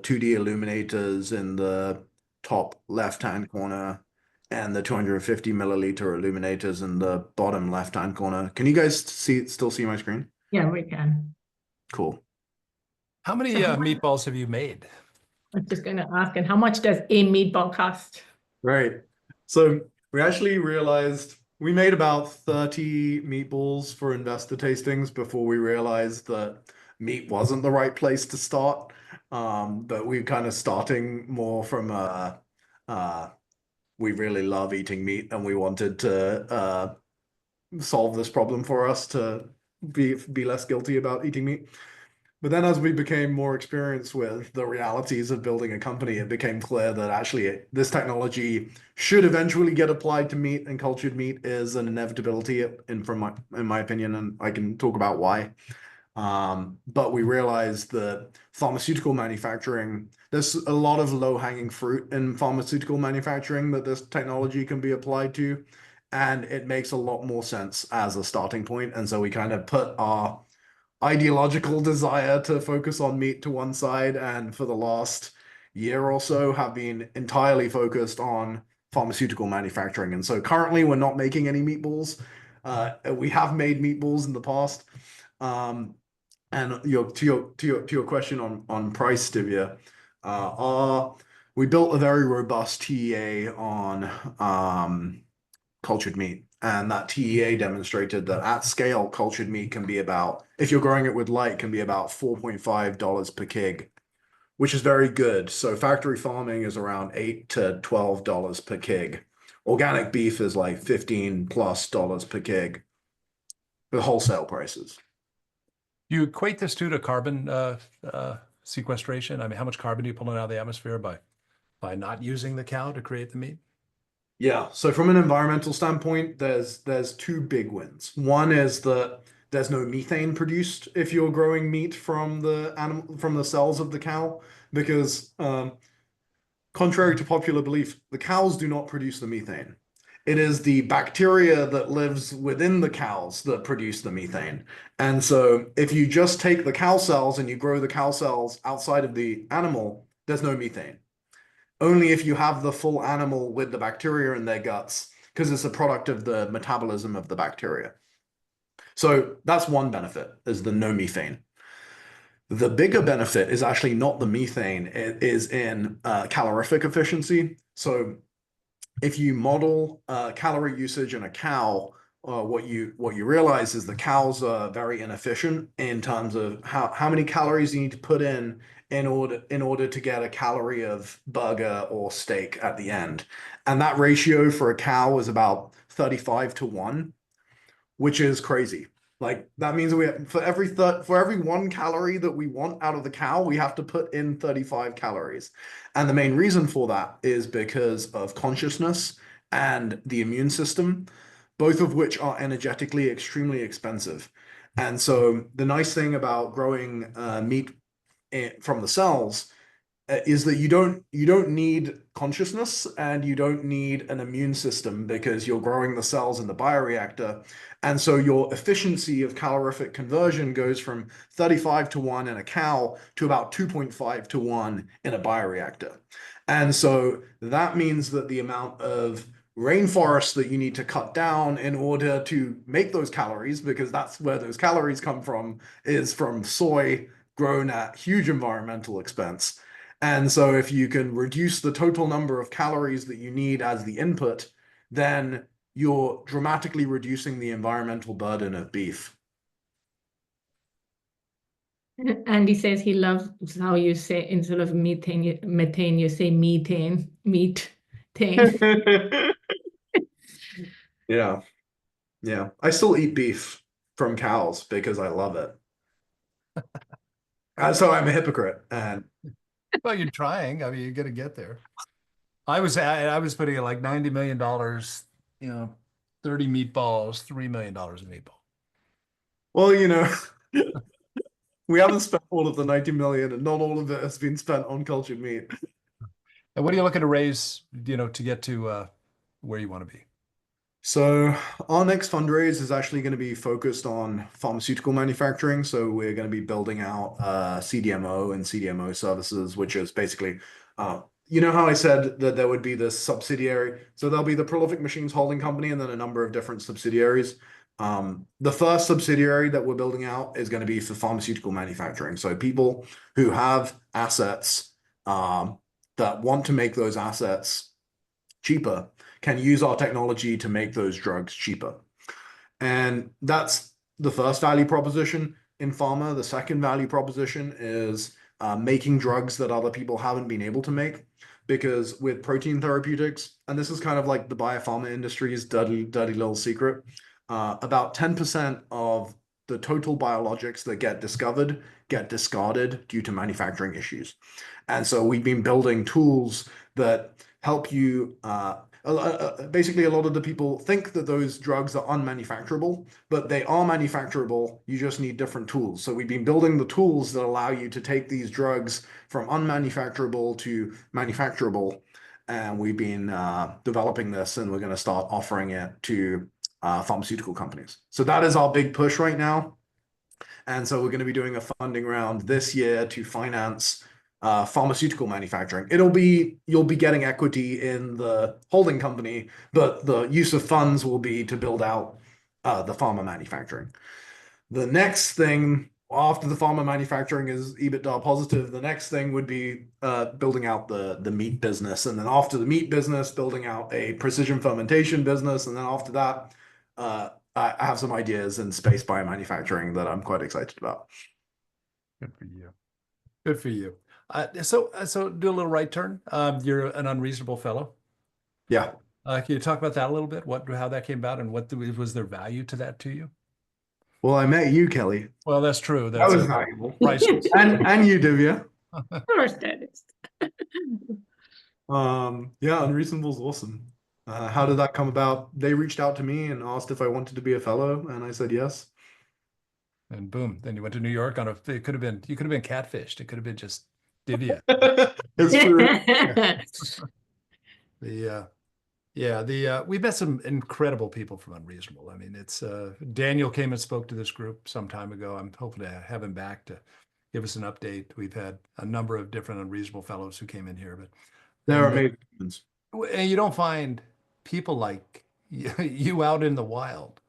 2D illuminators in the top left-hand corner, and the 250 milliliter illuminators in the bottom left-hand corner. Can you guys still see my screen? Yeah, we can. Cool. How many meatballs have you made? I was just going to ask, and how much does a meatball cost? Right. So we actually realized we made about 30 meatballs for investor tastings before we realized that meat wasn't the right place to start. But we're kind of starting more from we really love eating meat, and we wanted to solve this problem for us to be less guilty about eating meat. But then as we became more experienced with the realities of building a company, it became clear that actually this technology should eventually get applied to meat, and cultured meat is an inevitability in my opinion, and I can talk about why. But we realized that pharmaceutical manufacturing, there's a lot of low-hanging fruit in pharmaceutical manufacturing that this technology can be applied to, and it makes a lot more sense as a starting point. And so we kind of put our ideological desire to focus on meat to one side, and for the last year or so have been entirely focused on pharmaceutical manufacturing. And so currently we're not making any meatballs. We have made meatballs in the past. And to your question on price, Divya, we built a very robust TEA on cultured meat. And that TEA demonstrated that at scale, cultured meat can be about, if you're growing it with light, can be about $4.5 per kg. which is very good. So factory farming is around $8 to $12 per kg. Organic beef is like $15+ per kg. The wholesale prices. You equate this to carbon sequestration? I mean, how much carbon do you pull out of the atmosphere by not using the cow to create the meat? Yeah. So from an environmental standpoint, there's two big wins. One is that there's no methane produced if you're growing meat from the cells of the cow, because contrary to popular belief, the cows do not produce the methane. It is the bacteria that lives within the cows that produce the methane. And so if you just take the cow cells and you grow the cow cells outside of the animal, there's no methane. Only if you have the full animal with the bacteria in their guts, because it's a product of the metabolism of the bacteria. So that's one benefit, is the no methane. The bigger benefit is actually not the methane, it is in calorific efficiency. So if you model calorie usage in a cow, what you realize is the cows are very inefficient in terms of how many calories you need to put in order to get a calorie of burger or steak at the end. And that ratio for a cow is about 35 to 1, which is crazy. Like that means we have, for every 1 calorie that we want out of the cow, we have to put in 35 calories. And the main reason for that is because of consciousness and the immune system, both of which are energetically extremely expensive. And so the nice thing about growing meat from the cells is that you don't need consciousness and you don't need an immune system, because you're growing the cells in the bioreactor. And so your efficiency of calorific conversion goes from 35 to 1 in a cow to about 2.5 to 1 in a bioreactor. And so that means that the amount of rainforest that you need to cut down in order to make those calories, because that's where those calories come from, is from soy grown at huge environmental expense. And so if you can reduce the total number of calories that you need as the input, then you're dramatically reducing the environmental burden of beef. Andy says he loves how you say, instead of methane, you say methane, meat-tane. Yeah. Yeah. I still eat beef from cows because I love it. So I'm a hypocrite. And Well, you're trying. I mean, you're going to get there. I was putting in like $90 million, 30 meatballs, $3 million a meatball. well, we haven't spent all of the 90 million, and not all of it has been spent on cultured meat. And what are you looking to raise, to get to where you want to be? So our next fundraise is actually going to be focused on pharmaceutical manufacturing. So we're going to be building out CDMO and CDMO services, which is basically, you know how I said that there would be this subsidiary? So there'll be the Prolific Machines Holding Company and then a number of different subsidiaries. The first subsidiary that we're building out is going to be for pharmaceutical manufacturing. So people who have assets that want to make those assets cheaper can use our technology to make those drugs cheaper. And that's the first value proposition in pharma. The second value proposition is making drugs that other people haven't been able to make. Because with protein therapeutics, and this is kind of like the biopharma industry's dirty little secret, about 10% of the total biologics that get discovered get discarded due to manufacturing issues. And so we've been building tools that help you basically, a lot of the people think that those drugs are unmanufacturable, but they are manufacturable. You just need different tools. So we've been building the tools that allow you to take these drugs from unmanufacturable to manufacturable. And we've been developing this, and we're going to start offering it to pharmaceutical companies. So that is our big push right now. And so we're going to be doing a funding round this year to finance pharmaceutical manufacturing. You'll be getting equity in the holding company, but the use of funds will be to build out the pharma manufacturing. The next thing after the pharma manufacturing is EBITDA positive, the next thing would be building out the meat business. And then after the meat business, building out a precision fermentation business. And then after that, I have some ideas in space biomanufacturing that I'm quite excited about. Good for you. Good for you. So do a little right turn. You're an unreasonable fellow. Yeah. Can you talk about that a little bit? How that came about, and was there value to that to you? Well, I met you, Kelly. Well, that's true. That That's was a valuable. priceless. And you, Divya. Of course, that is. Yeah, Unreasonable's awesome. How did that come about? They reached out to me and asked if I wanted to be a fellow, and I said yes. And boom, then you went to New York on you could have been catfished. It could have been just Divya. It's true. We met some incredible people from Unreasonable. I mean, it's Daniel came and spoke to this group some time ago. I'm hoping to have him back to give us an update. We've had a number of different Unreasonable fellows who came in here, but They're amazing humans. and you don't find people like you out in the wild.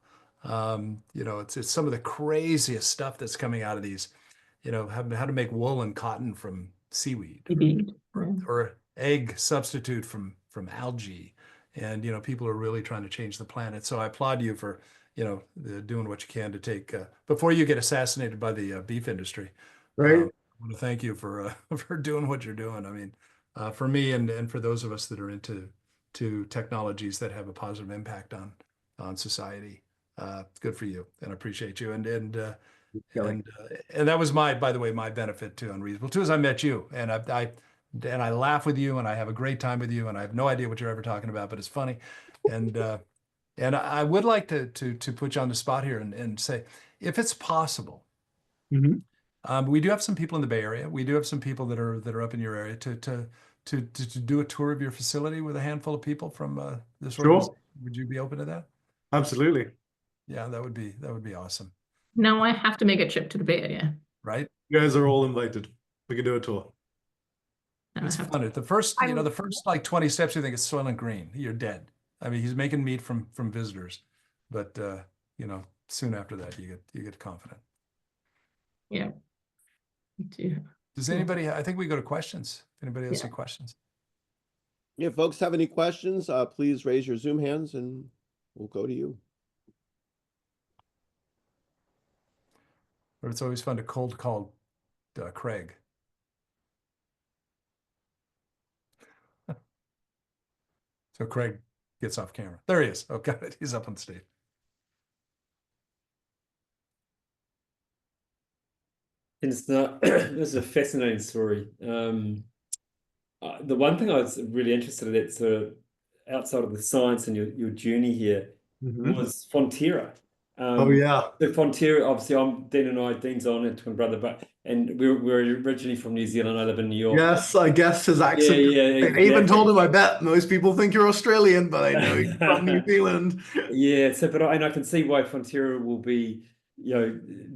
It's some of the craziest stuff that's coming out of these, how to make wool and cotton from seaweed, Indeed. or egg substitute from algae. And, people are really trying to change the planet. So I applaud you for, doing what you can to take, before you get assassinated by the beef industry. Right. I want to thank you for for doing what you're doing. I mean, for me and for those of us that are into technologies that have a positive impact on society, good for you, and I appreciate you. And that was by the way, my benefit to Unreasonable too, as I met you, and I laugh with you, and I have a great time with you, and I have no idea what you're ever talking about, but it's funny. And I would like to put you on the spot here and say, if it's possible, we do have some people in the Bay Area. We do have some people that are up in your area to do a tour of your facility with a handful of people from this organization. Would you be open to that? Absolutely. Yeah, that would be awesome. Now I have to make a trip to the Bay Area. Right? You guys are all invited. We can do a tour. It's fun. The first, the first like 20 steps, you think it's Soylent Green. You're dead. I mean, he's making meat from visitors, but soon after that, you get confident. Yeah. Does anybody? I think we go to questions. If anybody has any questions? If folks have any questions, please raise your Zoom hands, and we'll go to you. But it's always fun to cold call Craig. So Craig gets off camera. There he is. Oh, got it. He's up on stage. This is a fascinating story. The one thing I was really interested in, it's outside of the science and your journey here, was Fonterra. Oh yeah. The Fonterra, obviously, Dean's on a twin brother, and we're originally from New Zealand. I live in New York. Yes, I guessed his accent. Yeah, I even told him, I bet most people think you're Australian, but I know you're from New Zealand. Yeah, I can see why Fonterra will be, I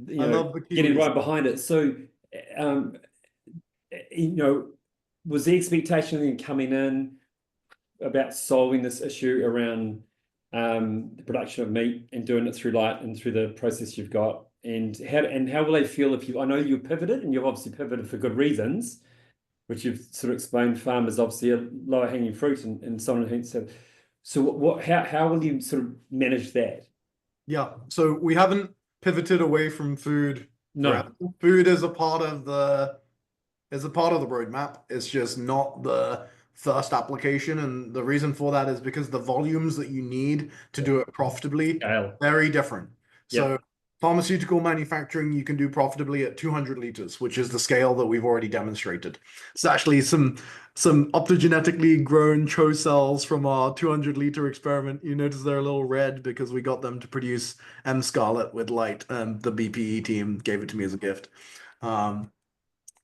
love the getting Kiwis. right behind it. So, was the expectation then coming in about solving this issue around the production of meat and doing it through light and through the process you've got, and how will they feel if I know you pivoted, and you've obviously pivoted for good reasons, which you've sort of explained. Farmers obviously a lower hanging fruit and so on. So how will you sort of manage that? Yeah, so we haven't pivoted away from food. No, food is a part of the roadmap. It's just not the first application, and the reason for that is because the volumes that you need to do it profitably are very different. So pharmaceutical manufacturing you can do profitably at 200 liters, which is the scale that we've already demonstrated. It's actually some optogenetically grown CHO cells from our 200-liter experiment. You notice they're a little red because we got them to produce M Scarlet with light, and the BPE team gave it to me as a gift.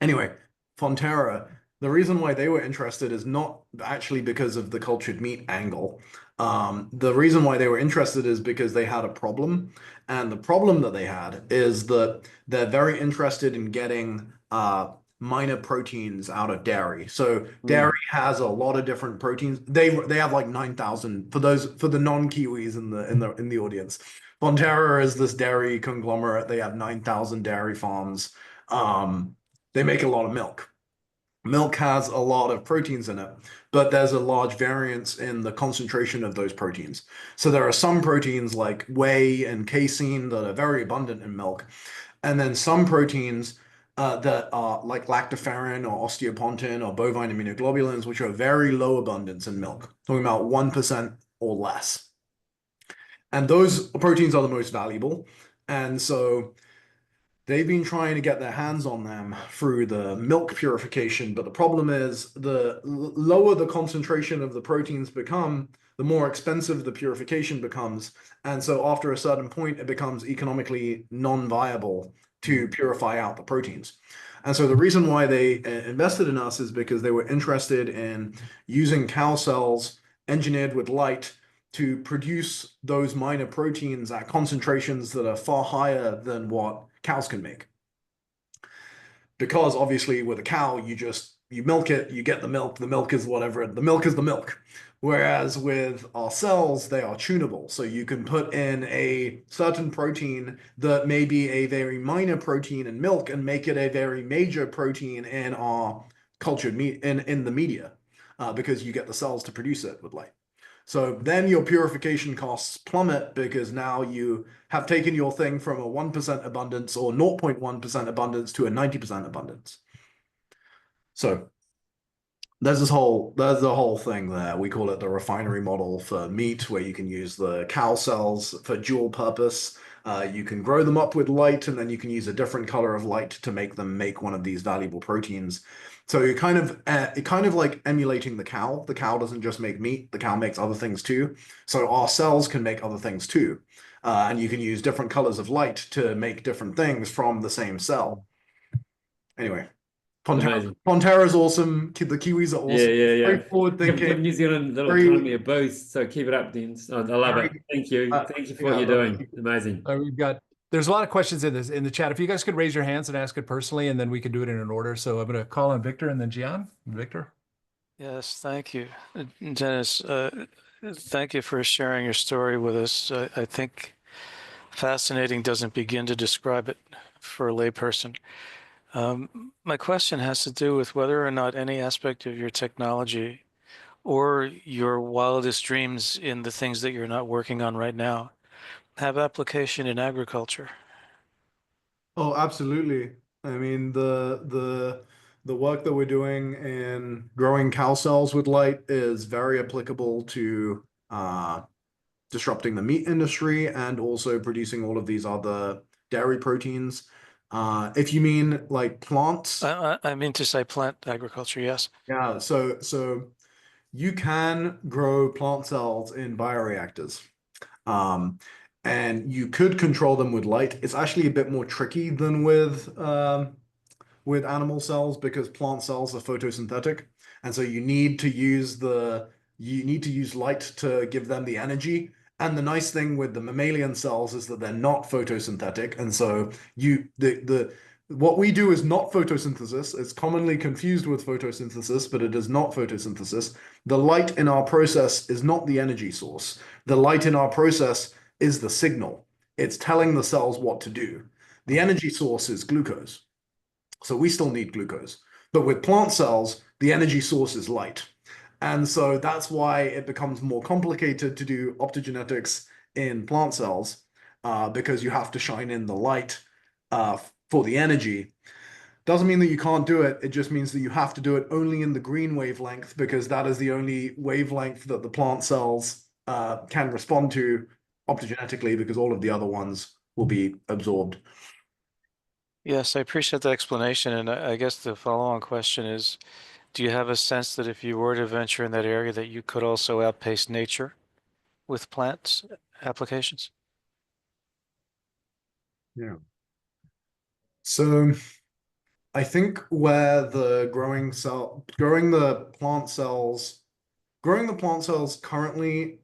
Anyway, Fonterra, the reason why they were interested is not actually because of the cultured meat angle. The reason why they were interested is because they had a problem. And the problem that they had is that they're very interested in getting minor proteins out of dairy. So dairy has a lot of different proteins. They have like 9,000 for the non-Kiwis in the audience. Fonterra is this dairy conglomerate. They have 9,000 dairy farms. They make a lot of milk. Milk has a lot of proteins in it, but there's a large variance in the concentration of those proteins. So there are some proteins like whey and casein that are very abundant in milk. And then some proteins that are like lactoferrin or osteopontin or bovine immunoglobulins, which are very low abundance in milk, talking about 1% or less. And those proteins are the most valuable. And so they've been trying to get their hands on them through the milk purification, but the problem is the lower the concentration of the proteins become, the more expensive the purification becomes. And so after a certain point, it becomes economically non-viable to purify out the proteins. And so the reason why they invested in us is because they were interested in using cow cells engineered with light to produce those minor proteins at concentrations that are far higher than what cows can make. Because obviously with a cow, you milk it, you get the milk is whatever, the milk is the milk. Whereas with our cells, they are tunable. So you can put in a certain protein that may be a very minor protein in milk and make it a very major protein in our cultured meat in the media, because you get the cells to produce it with light. So then your purification costs plummet because now you have taken your thing from a 1% abundance or 0.1% abundance to a 90% abundance. So there's the whole thing there. We call it the refinery model for meat, where you can use the cow cells for dual purpose. You can grow them up with light, and then you can use a different color of light to make them make one of these valuable proteins. So you're kind of like emulating the cow. The cow doesn't just make meat, the cow makes other things too. So our cells can make other things too. And you can use different colors of light to make different things from the same cell. Anyway, Amazing. Pontera's awesome. The Kiwis are awesome. Yeah. Straightforward Give thinking. New Zealand little Very- economy a boost. So keep it up, Deniz. I love it. Thank you. Thank you for what you're doing. Amazing. There's a lot of questions in the chat. If you guys could raise your hands and ask it personally, and then we can do it in an order. So I'm going to call on Victor and then Gian. Victor. Yes, thank you. Deniz, thank you for sharing your story with us. I think fascinating doesn't begin to describe it for a layperson. My question has to do with whether or not any aspect of your technology or your wildest dreams in the things that you're not working on right now have application in agriculture. Oh, absolutely. I mean, the work that we're doing in growing cow cells with light is very applicable to disrupting the meat industry and also producing all of these other dairy proteins. If you mean like plants, I mean to say plant agriculture, yes. yeah. So you can grow plant cells in bioreactors. And you could control them with light. It's actually a bit more tricky than with animal cells because plant cells are photosynthetic, and so you need to use light to give them the energy. And the nice thing with the mammalian cells is that they're not photosynthetic, and so what we do is not photosynthesis. It's commonly confused with photosynthesis, but it is not photosynthesis. The light in our process is not the energy source. The light in our process is the signal. It's telling the cells what to do. The energy source is glucose. So we still need glucose. But with plant cells, the energy source is light. And so that's why it becomes more complicated to do optogenetics in plant cells, because you have to shine in the light for the energy. Doesn't mean that you can't do it. It just means that you have to do it only in the green wavelength, because that is the only wavelength that the plant cells can respond to optogenetically, because all of the other ones will be absorbed. Yes, I appreciate the explanation. And I guess the follow-on question is, do you have a sense that if you were to venture in that area, that you could also outpace nature with plants applications? Yeah. So I think where growing the plant cells currently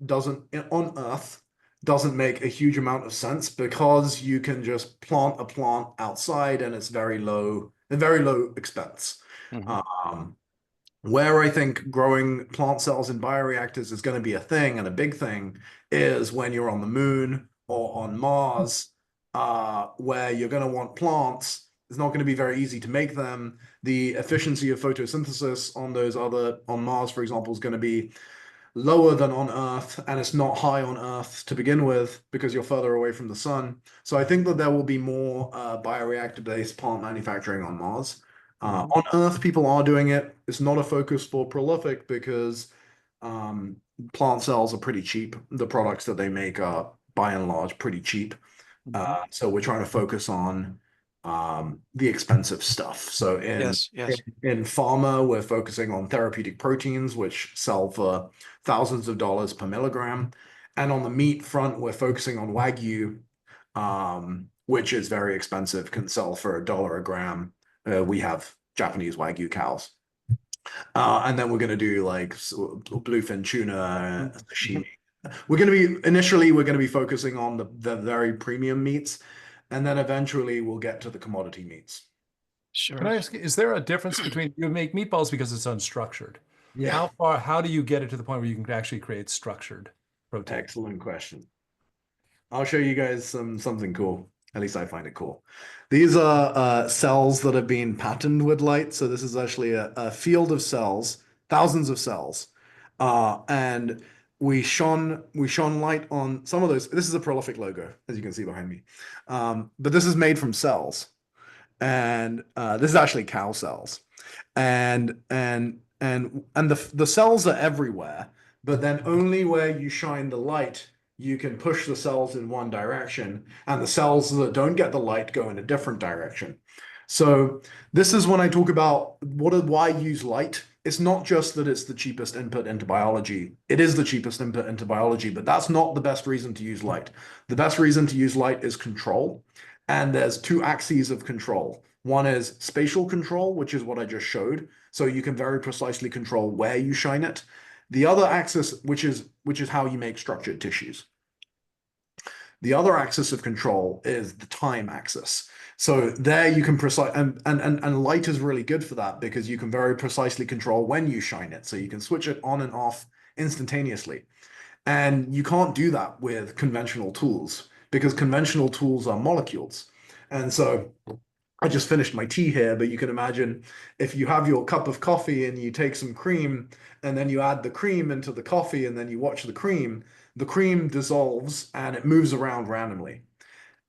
on Earth doesn't make a huge amount of sense, because you can just plant a plant outside and it's very low expense. Where I think growing plant cells in bioreactors is going to be a thing, and a big thing, is when you're on the moon or on Mars, where you're going to want plants. It's not going to be very easy to make them. The efficiency of photosynthesis on Mars, for example, is going to be lower than on Earth, and it's not high on Earth to begin with because you're further away from the sun. So I think that there will be more bioreactor-based plant manufacturing on Mars. On Earth, people are doing it. It's not a focus for Prolific because plant cells are pretty cheap. The products that they make are by and large pretty cheap. So we're trying to focus on the expensive stuff. So Yes, yes. in pharma, we're focusing on therapeutic proteins, which sell for thousands of dollars per milligram. And on the meat front, we're focusing on Wagyu, which is very expensive, can sell for $1 a gram. We have Japanese Wagyu cows. And then we're going to do like bluefin tuna, sashimi. Initially, we're going to be focusing on the very premium meats, and then eventually we'll get to the commodity meats. Sure. Can I ask, is there a difference between you make meatballs because it's unstructured? Yeah. How do you get it to the point where you can actually create structured protein? Excellent question. I'll show you guys something cool. At least I find it cool. These are cells that have been patterned with light. So this is actually a field of cells, thousands of cells. And we shone light on some of those. This is a Prolific logo, as you can see behind me. But this is made from cells. And this is actually cow cells. And the cells are everywhere, but then only where you shine the light you can push the cells in one direction, and the cells that don't get the light go in a different direction. So this is when I talk about why use light. It's not just that it's the cheapest input into biology. It is the cheapest input into biology, but that's not the best reason to use light. The best reason to use light is control. And there's two axes of control. One is spatial control, which is what I just showed. So you can very precisely control where you shine it. The other axis, which is how you make structured tissues. The other axis of control is the time axis. So there you can precise, and light is really good for that because you can very precisely control when you shine it. So you can switch it on and off instantaneously. And you can't do that with conventional tools because conventional tools are molecules. And so I just finished my tea here, but you can imagine if you have your cup of coffee and you take some cream and then you add the cream into the coffee and then you watch the cream dissolves and it moves around randomly.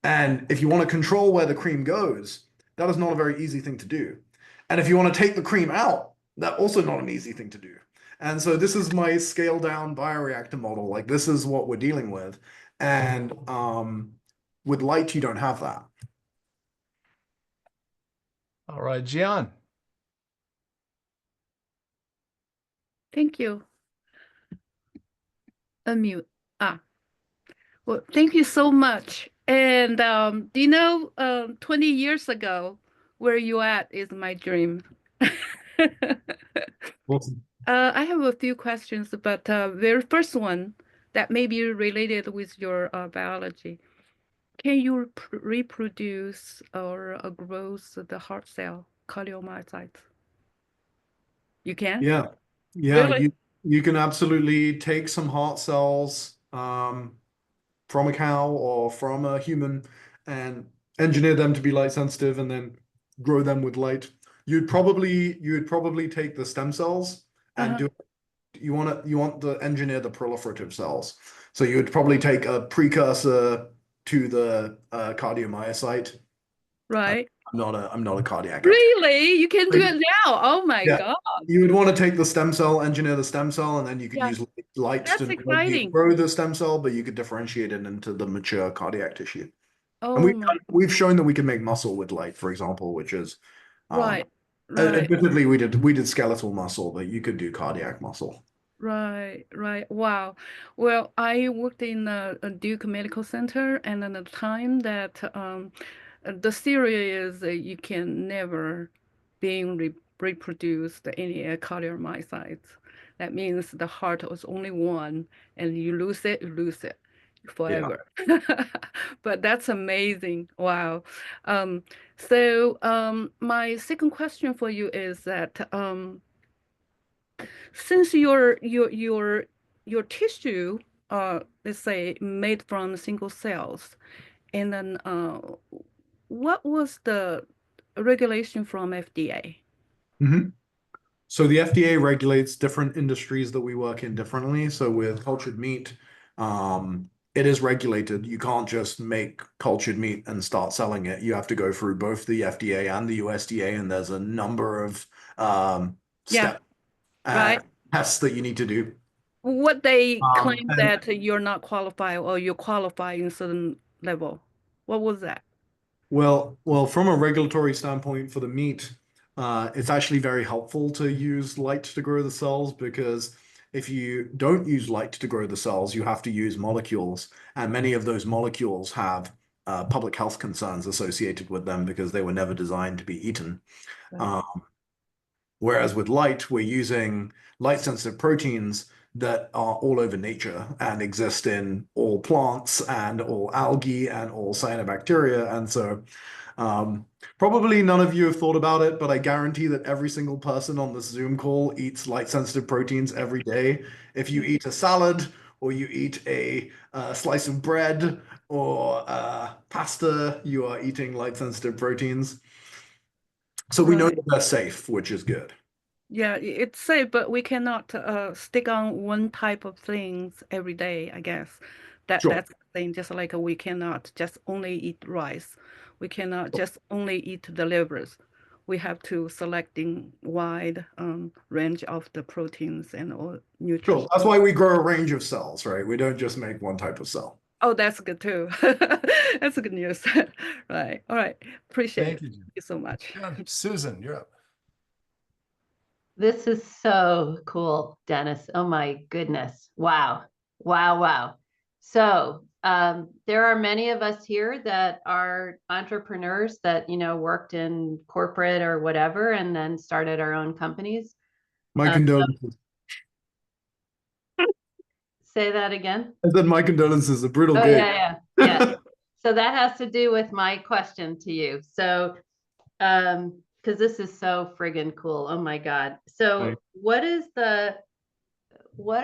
And if you want to control where the cream goes, that is not a very easy thing to do. And if you want to take the cream out, that's also not an easy thing to do. And so this is my scale down bioreactor model. Like this is what we're dealing with. And with light, you don't have that. All right, Gian. Thank you. Unmute. Well, thank you so much. And do you know, 20 years ago, where you at is my dream. Awesome. I have a few questions, but very first one that may be related with your biology. Can you reproduce or grow the heart cell cardiomyocytes? You can? Yeah. Really? You can absolutely take some heart cells from a cow or from a human and engineer them to be light sensitive and then grow them with light. You'd probably take the stem cells and you want to engineer the proliferative cells. So you would probably take a precursor to the cardiomyocyte. Right. I'm not a cardiac expert. Really? You can do it now. Oh my Yeah. God. You would want to take the stem cell, engineer the stem cell, and then you could Yeah. use light That's to exciting. grow the stem cell, but you could differentiate it into the mature cardiac tissue. Oh And my. we've shown that we can make muscle with light, for example, which is Right. admittedly we did skeletal muscle, but you could do cardiac muscle. Right. Wow. Well, I worked in a Duke Medical Center, and at the time that the theory is that you can never being reproduced any cardiomyocytes. That means the heart was only one, and you lose it forever. But that's amazing. Wow. So my second question for you is that since your tissue let's say made from single cells, and then what was the regulation from FDA? So the FDA regulates different industries that we work in differently. So with cultured meat, it is regulated. You can't just make cultured meat and start selling it. You have to go through both the FDA and the USDA, and there's a number of Yeah, step right. tests that you need to do. What they claim And that you're not qualified or you qualify in certain level. What was that? well, from a regulatory standpoint for the meat, it's actually very helpful to use light to grow the cells because if you don't use light to grow the cells, you have to use molecules, and many of those molecules have public health concerns associated with them because they were never designed to be eaten. Right. Whereas with light, we're using light-sensitive proteins that are all over nature and exist in all plants and all algae and all cyanobacteria. And so probably none of you have thought about it, but I guarantee that every single person on this Zoom call eats light-sensitive proteins every day. If you eat a salad or you eat a slice of bread or pasta, you are eating light-sensitive proteins. So we know Right. that they're safe, which is good. Yeah, it's safe, but we cannot stick on one type of things every day, I guess. Sure. That's the thing, just like we cannot just only eat rice. We cannot just only eat the livers. We have to select in wide range of the proteins and all Sure. nutrients. That's why we grow a range of cells, right? We don't just make one type of cell. Oh, that's good too. That's good news. Right. All right. Appreciate Thank it. you, Jim. Thank you so much. Yeah, Susan, you're up. This is so cool, Dennis. Oh my goodness. Wow. Wow. Wow. So there are many of us here that are entrepreneurs that, worked in corporate or whatever, and then started our own companies. My condolences. Say that again. I said my condolences, a brutal Oh, gig. yeah. So that has to do with my question to you. So, because this is so friggin' cool. Oh my God. So Right. what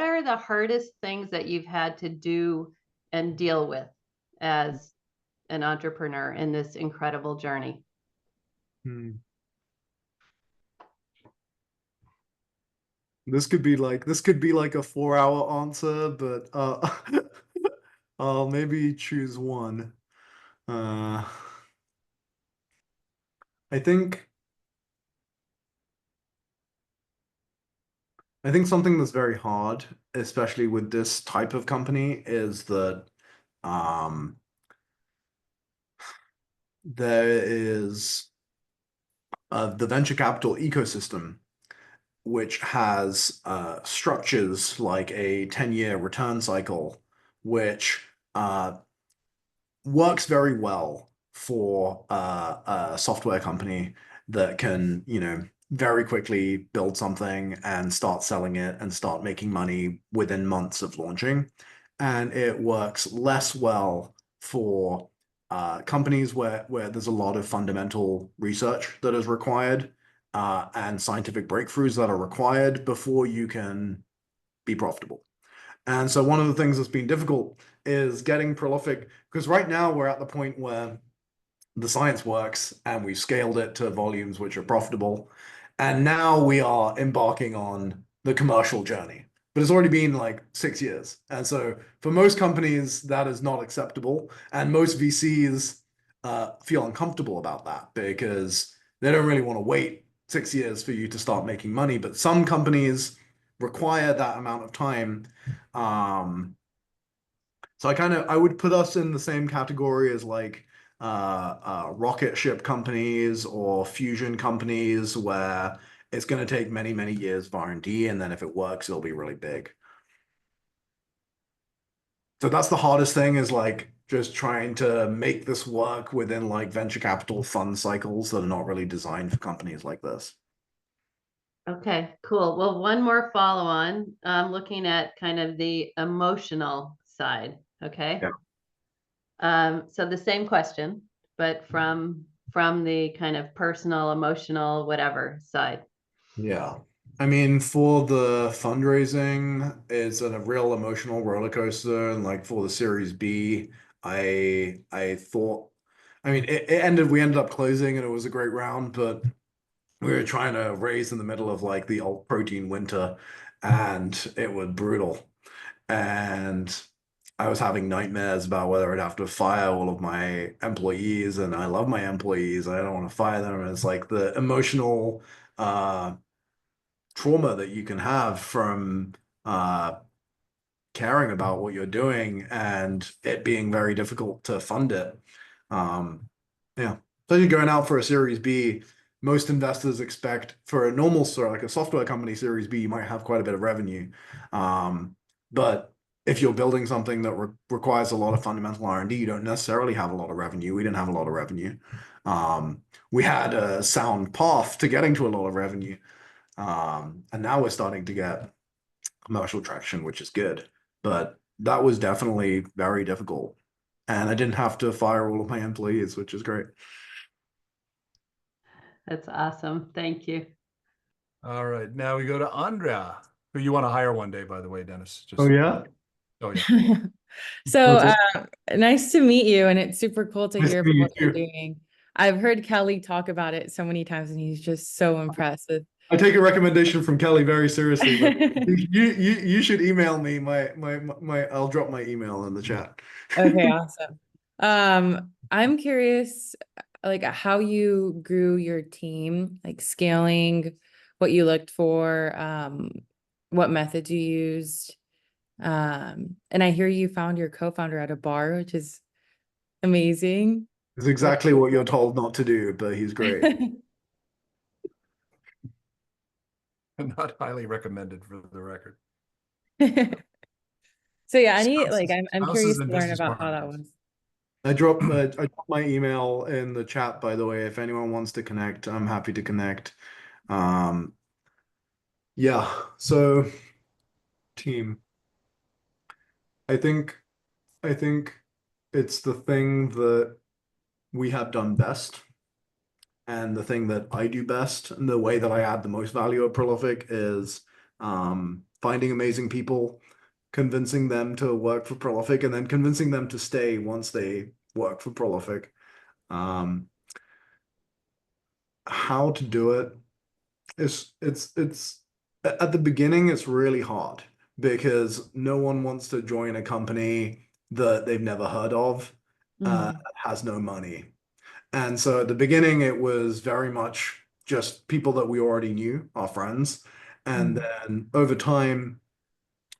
are the hardest things that you've had to do and deal with as an entrepreneur in this incredible journey? This could be like a 4-hour answer, but I'll maybe choose one. I think something that's very hard, especially with this type of company, is that there is the venture capital ecosystem, which has structures like a 10-year return cycle, which works very well for a software company that can, very quickly build something and start selling it and start making money within months of launching. And it works less well for companies where there's a lot of fundamental research that is required and scientific breakthroughs that are required before you can be profitable. And so one of the things that's been difficult is getting prolific, because right now we're at the point where the science works and we've scaled it to volumes which are profitable. And now we are embarking on the commercial journey. But it's already been like 6 years. And so for most companies, that is not acceptable. And most VCs feel uncomfortable about that because they don't really want to wait 6 years for you to start making money. But some companies require that amount of time. So I would put us in the same category as like rocket ship companies or fusion companies where it's going to take many, many years of R&D, and then if it works, it'll be really big. So that's the hardest thing, is like just trying to make this work within like venture capital fund cycles that are not really designed for companies like this. Okay, cool. Well, one more follow on, looking at kind of the emotional side. Okay. Yeah. So the same question, but from the kind of personal, emotional, whatever side. Yeah. I mean, for the fundraising, it's a real emotional roller coaster. And like for the Series B, I thought, I mean, we ended up closing and it was a great round, but we were trying to raise in the middle of like the alt protein winter, and it was brutal. And I was having nightmares about whether I'd have to fire all of my employees, and I love my employees. I don't want to fire them. And it's like the emotional trauma that you can have from caring about what you're doing and it being very difficult to fund it. Yeah. So you're going out for a Series B. Most investors expect for a normal sort like a software company Series B, you might have quite a bit of revenue. But if you're building something that requires a lot of fundamental R&D, you don't necessarily have a lot of revenue. We didn't have a lot of revenue. We had a sound path to getting to a lot of revenue. And now we're starting to get commercial traction, which is good. But that was definitely very difficult. And I didn't have to fire all of my employees, which is great. That's awesome. Thank you. All right, now we go to Andrea, who you want to hire one day, by the way, Dennis. Just, Oh, yeah? Oh, yeah. So nice to meet you, and it's super cool to Nice hear to meet about you what you're too. doing. I've heard Kelly talk about it so many times, and he's just so impressive. I take a recommendation from Kelly very seriously. But you should email me my I'll drop my email in the chat. Okay, awesome. I'm curious, like how you grew your team, like scaling, what you looked for, what methods you used. And I hear you found your co-founder at a bar, which is amazing. It's exactly what you're told not to do, but he's great. Not highly recommended for the record. So yeah, Spouses- I'm spouses curious to and learn business about how that partners. was. I dropped my email in the chat, by the way. If anyone wants to connect, I'm happy to connect. Yeah, so team. I think it's the thing that we have done best, and the thing that I do best, and the way that I add the most value at Prolific is finding amazing people, convincing them to work for Prolific, and then convincing them to stay once they work for Prolific. How to do it is it's at the beginning it's really hard because no one wants to join a company that they've never heard of, has no money. And so at the beginning, it was very much just people that we already knew, our friends. And then over time,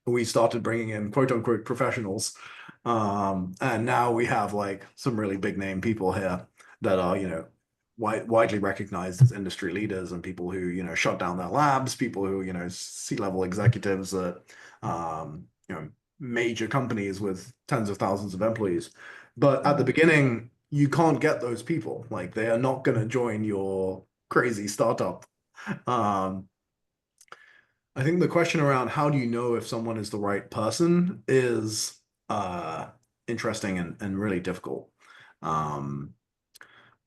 we started bringing in quote unquote professionals. And now we have like some really big name people here that are, widely recognized as industry leaders and people who, shut down their labs, people who, C-level executives at, major companies with tens of thousands of employees. But at the beginning, you can't get those people. Like they are not going to join your crazy startup. I think the question around how do you know if someone is the right person is interesting and really difficult.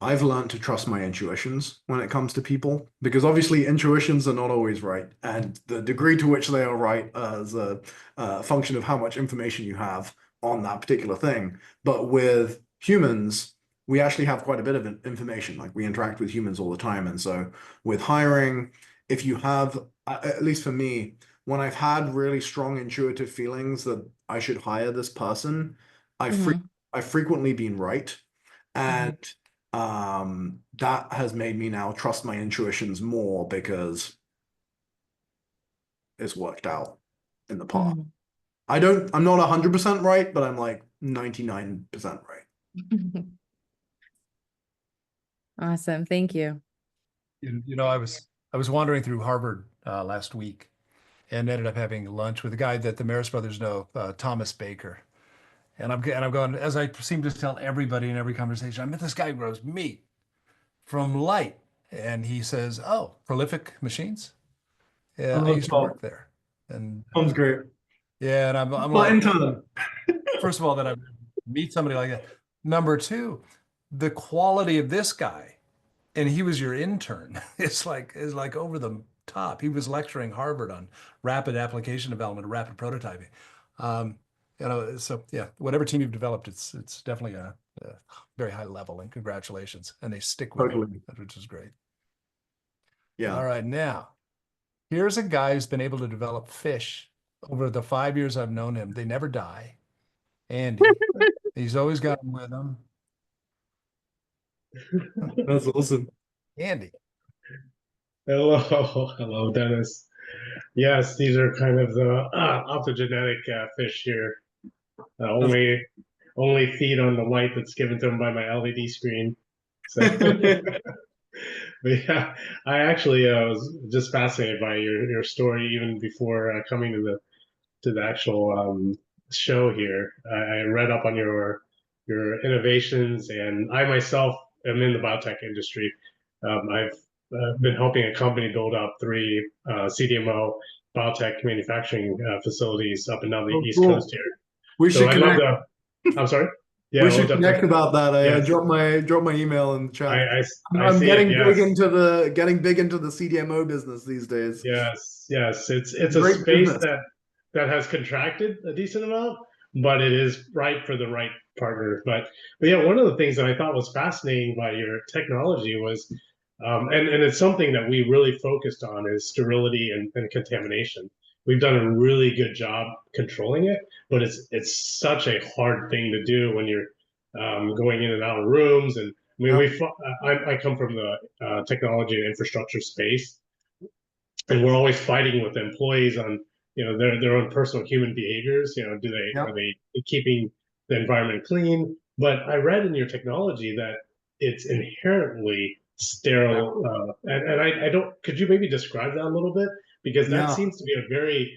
I've learned to trust my intuitions when it comes to people, because obviously intuitions are not always right. And the degree to which they are right is a function of how much information you have on that particular thing. But with humans, we actually have quite a bit of information. Like we interact with humans all the time. And so with hiring, if you have, at least for me, when I've had really strong intuitive feelings that I should hire this person, I've frequently been right. And that has made me now trust my intuitions more because it's worked out in the past. I'm not 100% right, but I'm like 99% right. Awesome. Thank you. I was wandering through Harvard last week and ended up having lunch with a guy that the Maris brothers know, Thomas Baker. And I'm going, as I seem to tell everybody in every conversation, I met this guy who grows meat from light. And he says, "Oh, Prolific Machines? Yeah, I used to work there." And Sounds great. Yeah, and I'm like, first of all, that I meet somebody like that. Number two, the quality of this guy, and he was your intern, is like over the top. He was lecturing Harvard on rapid application development, rapid prototyping. So yeah, whatever team you've developed, it's definitely a very high level, and congratulations. And they stick with you, which is great. Yeah. All right, now here's a guy who's been able to develop fish over the 5 years I've known him. They never die. Andy, he's always got them with him. That's awesome. Andy. Hello, hello, Dennis. Yes, these are kind of the optogenetic fish here. Only feed on the light that's given to them by my LED screen. So, but yeah, I actually was just fascinated by your story even before coming to the actual show here. I read up on your innovations, and I myself am in the biotech industry. I've been helping a company build up 3 CDMO biotech manufacturing facilities up and down the East cool. Coast here. We So should I'd love connect. to. I'm sorry. Yeah, We we'll should definitely. connect about that. I Yes. drop my email in the chat. I I'm see getting it, big yes. into the CDMO business these days. Yes, it's a Great space business. that has contracted a decent amount, but it is ripe for the right partner. But yeah, one of the things that I thought was fascinating by your technology was, and it's something that we really focused on is sterility and contamination. We've done a really good job controlling it, but it's such a hard thing to do when you're going in and out of rooms. And I mean, I come from the technology and infrastructure space, and we're always fighting with employees on their own personal human behaviors. Are they keeping the environment clean? But I read in your technology that it's inherently sterile, and I don't. Could you maybe describe that a little bit, because that seems to be a very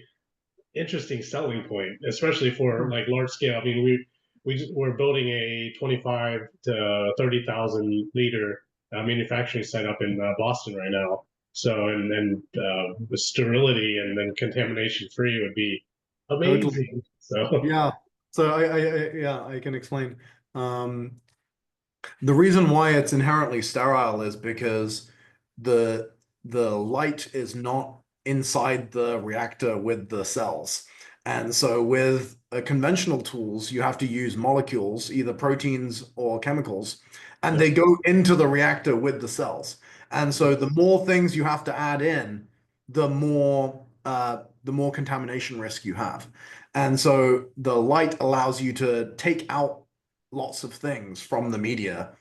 interesting selling point, especially for like large scale. I mean, we're building a 25 to 30,000 liter manufacturing site up in Boston right now. So and the sterility and then contamination free would be amazing. So yeah, so I can explain. The reason why it's inherently sterile is because the light is not inside the reactor with the cells. And so with conventional tools, you have to use molecules, either proteins or chemicals, and they go into the reactor with the cells. And so the more things you have to add in, the more contamination risk you have. And so the light allows you to take out lots of things from the media,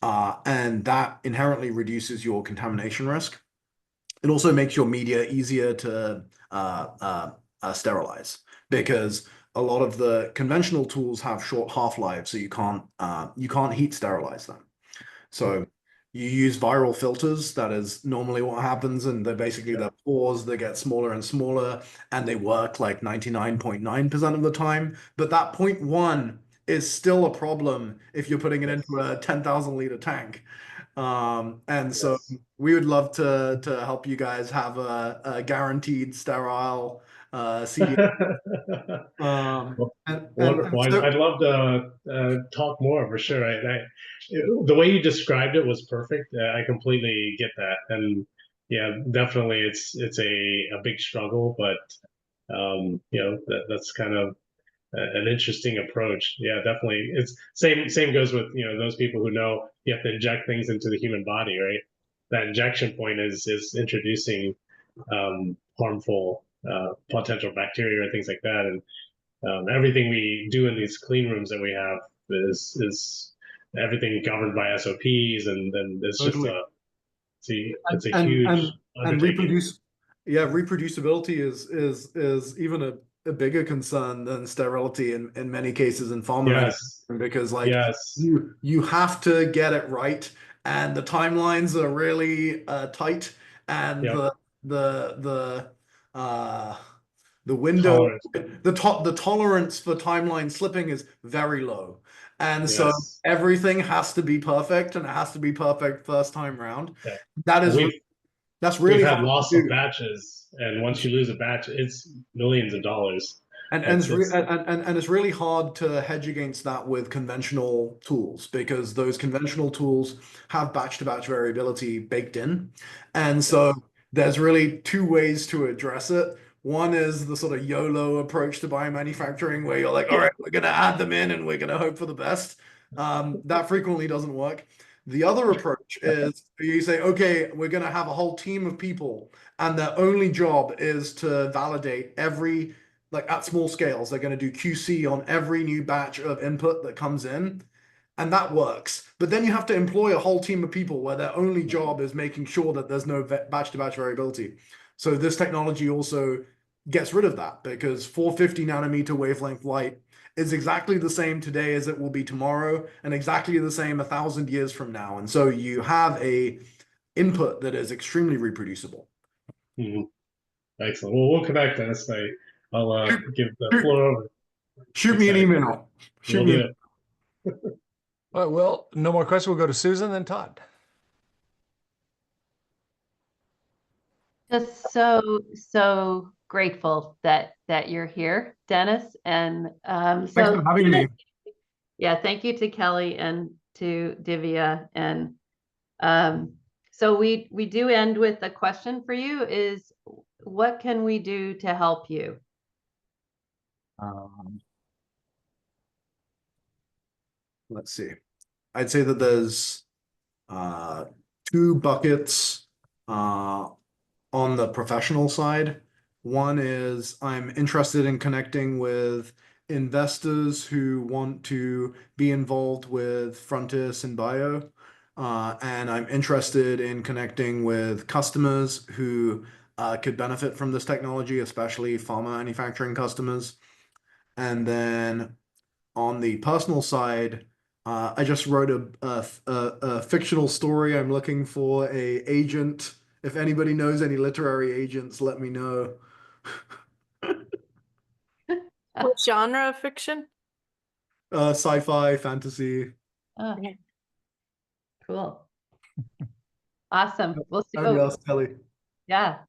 and that inherently reduces your contamination risk. It also makes your media easier to sterilize, because a lot of the conventional tools have short half-lives, so you can't heat sterilize them. So you use viral filters. That is normally what happens, and they're basically the pores that get smaller and smaller, and they work like 99.9% of the time. But that 0.1 is still a problem if you're putting it into a 10,000 liter tank. And so we would love to help you guys have a guaranteed sterile CDMO. Wonderful. I'd love to talk more for sure. The way you described it was perfect. I completely get that, and yeah, definitely it's a big struggle, but that's kind of an interesting approach. Yeah, definitely. It's same goes with those people who know you have to inject things into the human body, right? That injection point is introducing harmful potential bacteria or things like that, and everything we do in these clean rooms that we have is everything governed by SOPs, and then it's just it's a huge undertaking. Reproducibility is even a bigger concern than sterility in many cases in pharma manufacturing, because you have to get it right, and the timelines are really tight, and the window, the tolerance for timeline slipping is very low. And so everything has to be perfect, and it has to be perfect first time round. That's really we've had hard loss to of do. batches, and once you lose a batch, it's millions of dollars. And it's really hard to hedge against that with conventional tools, because those conventional tools have batch-to-batch variability baked in. And so there's really 2 ways to address it. One is the sort of YOLO approach to biomanufacturing, where you're like, all right, we're going to add them in and we're going to hope for the best. That frequently doesn't work. The other approach is you say, okay, we're going to have a whole team of people, and their only job is to validate every, like at small scales, they're going to do QC on every new batch of input that comes in. And that works. But then you have to employ a whole team of people where their only job is making sure that there's no batch to batch variability. So this technology also gets rid of that, because 450 nanometer wavelength light is exactly the same today as it will be tomorrow, and exactly the same 1,000 years from now. And so you have a input that is extremely reproducible. Mhm. Excellent. Well, we'll connect, Dennis. I'll give the floor over. Shoot me an Exciting. email. Shoot We'll me do an it. All right, well, no more questions. We'll go to Susan, then Todd. Just so grateful that you're here, Dennis. And Thanks so for having me. yeah, thank you to Kelly and to Divya. And so we do end with a question for you is, what can we do to help you? Let's see. I'd say that there's two buckets on the professional side. One is I'm interested in connecting with investors who want to be involved with Frontis and Bio. And I'm interested in connecting with customers who could benefit from this technology, especially pharma manufacturing customers. And then on the personal side, I just wrote a fictional story. I'm looking for a agent. If anybody knows any literary agents, let me know. What genre of fiction? Sci-fi, fantasy. Oh, cool. Awesome. We'll see. Anybody else, Kelly? Yeah.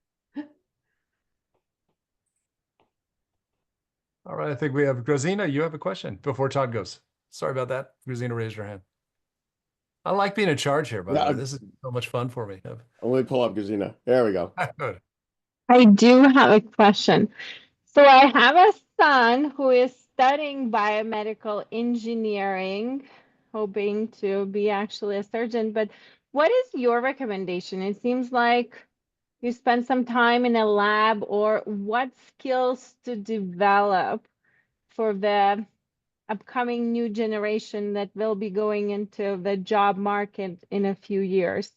All right, I think we have Grazina. You have a question before Todd goes. Sorry about that. Grazina raised her hand. I like being in charge here, by the way. This is so much fun for me. Let me pull up Gazina. There we go. Good. I do have a question. So I have a son who is studying biomedical engineering, hoping to be actually a surgeon. But what is your recommendation? It seems like you spent some time in a lab, or what skills to develop for the upcoming new generation that will be going into the job market in a few years?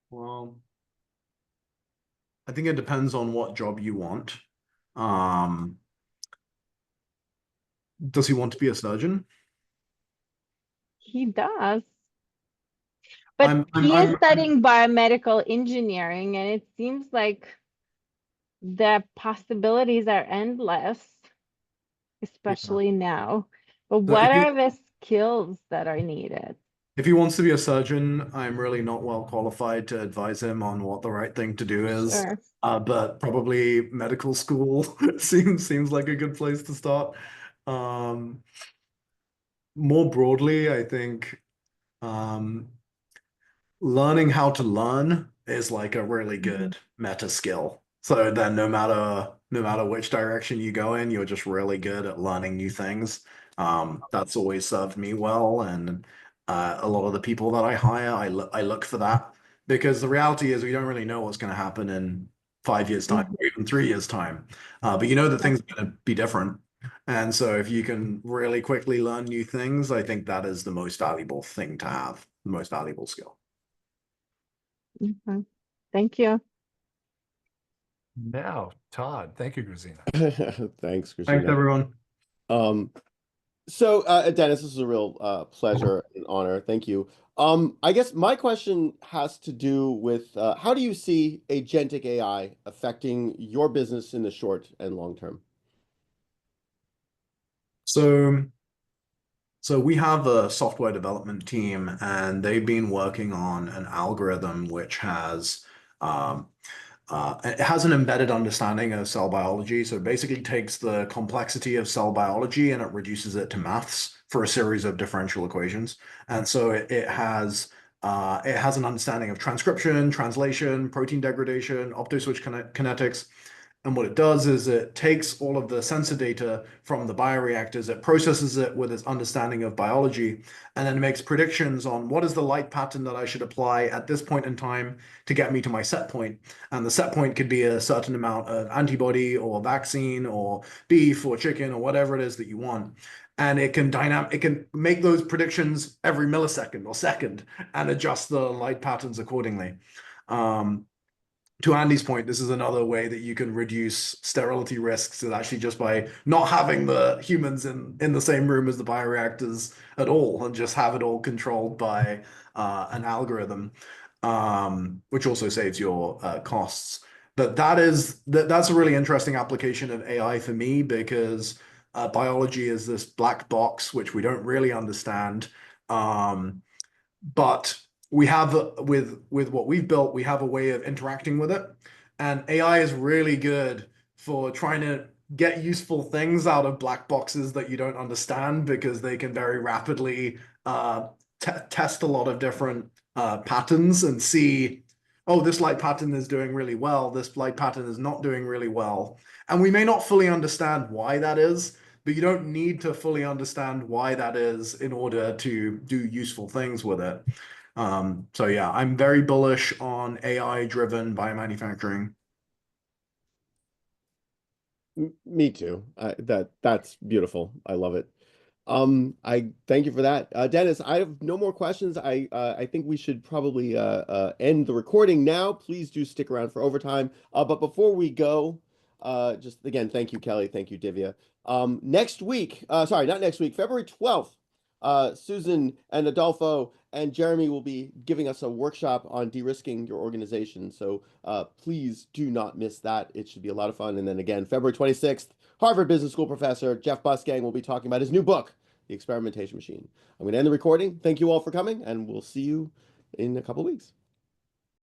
Well, I think it depends on what job you want. Does he want to be a surgeon? He does. But he is studying biomedical engineering, and it seems like the possibilities are endless, especially now. But what are the skills that are needed? If he wants to be a surgeon, I'm really not well qualified to advise him on what the right thing to do is. Sure. But probably medical school seems like a good place to start. More broadly, I think learning how to learn is like a really good meta skill. So then no matter which direction you go in, you're just really good at learning new things. That's always served me well, and a lot of the people that I hire, I look for that, because the reality is we don't really know what's going to happen in 5 years' time, or even 3 years' time. But you know that things are going to be different. And so if you can really quickly learn new things, I think that is the most valuable thing to have, the most valuable skill. Thank you. Now, Todd. Thank you, Grazina. Thanks, Grazina. Thanks, everyone. So Dennis, this is a real pleasure and honor. Thank you. I guess my question has to do with how do you see agentic AI affecting your business in the short and long term? So we have a software development team, and they've been working on an algorithm which has it has an embedded understanding of cell biology. So it basically takes the complexity of cell biology and it reduces it to maths for a series of differential equations. And so it has an understanding of transcription, translation, protein degradation, optoswitch kinetics. And what it does is it takes all of the sensor data from the bioreactors, it processes it with its understanding of biology, and then makes predictions on what is the light pattern that I should apply at this point in time to get me to my set point. And the set point could be a certain amount of antibody or vaccine or beef or chicken or whatever it is that you want. And it can make those predictions every millisecond or second and adjust the light patterns accordingly. To Andy's point, this is another way that you can reduce sterility risks, is actually just by not having the humans in the same room as the bioreactors at all, and just have it all controlled by an algorithm, which also saves your costs. But that's a really interesting application of AI for me, because biology is this black box which we don't really understand. But we have with what we've built, we have a way of interacting with it, and AI is really good for trying to get useful things out of black boxes that you don't understand, because they can very rapidly test a lot of different patterns and see, oh, this light pattern is doing really well, this light pattern is not doing really well, and we may not fully understand why that is. But you don't need to fully understand why that is in order to do useful things with it. So yeah, I'm very bullish on AI-driven biomanufacturing. Me too. That's beautiful. I love it. I thank you for that. Deniz, I have no more questions. I think we should probably end the recording now. Please do stick around for overtime. But before we go, just again, thank you, Kelly. Thank you, Divya. Next week, sorry, not next week, February 12th, Susan and Adolfo and Jeremy will be giving us a workshop on de-risking your organization. So please do not miss that. It should be a lot of fun. And then again, February 26th, Harvard Business School professor Jeff Busgang will be talking about his new book, The Experimentation Machine. I'm going to end the recording. Thank you all for coming, and we'll see you in a couple weeks.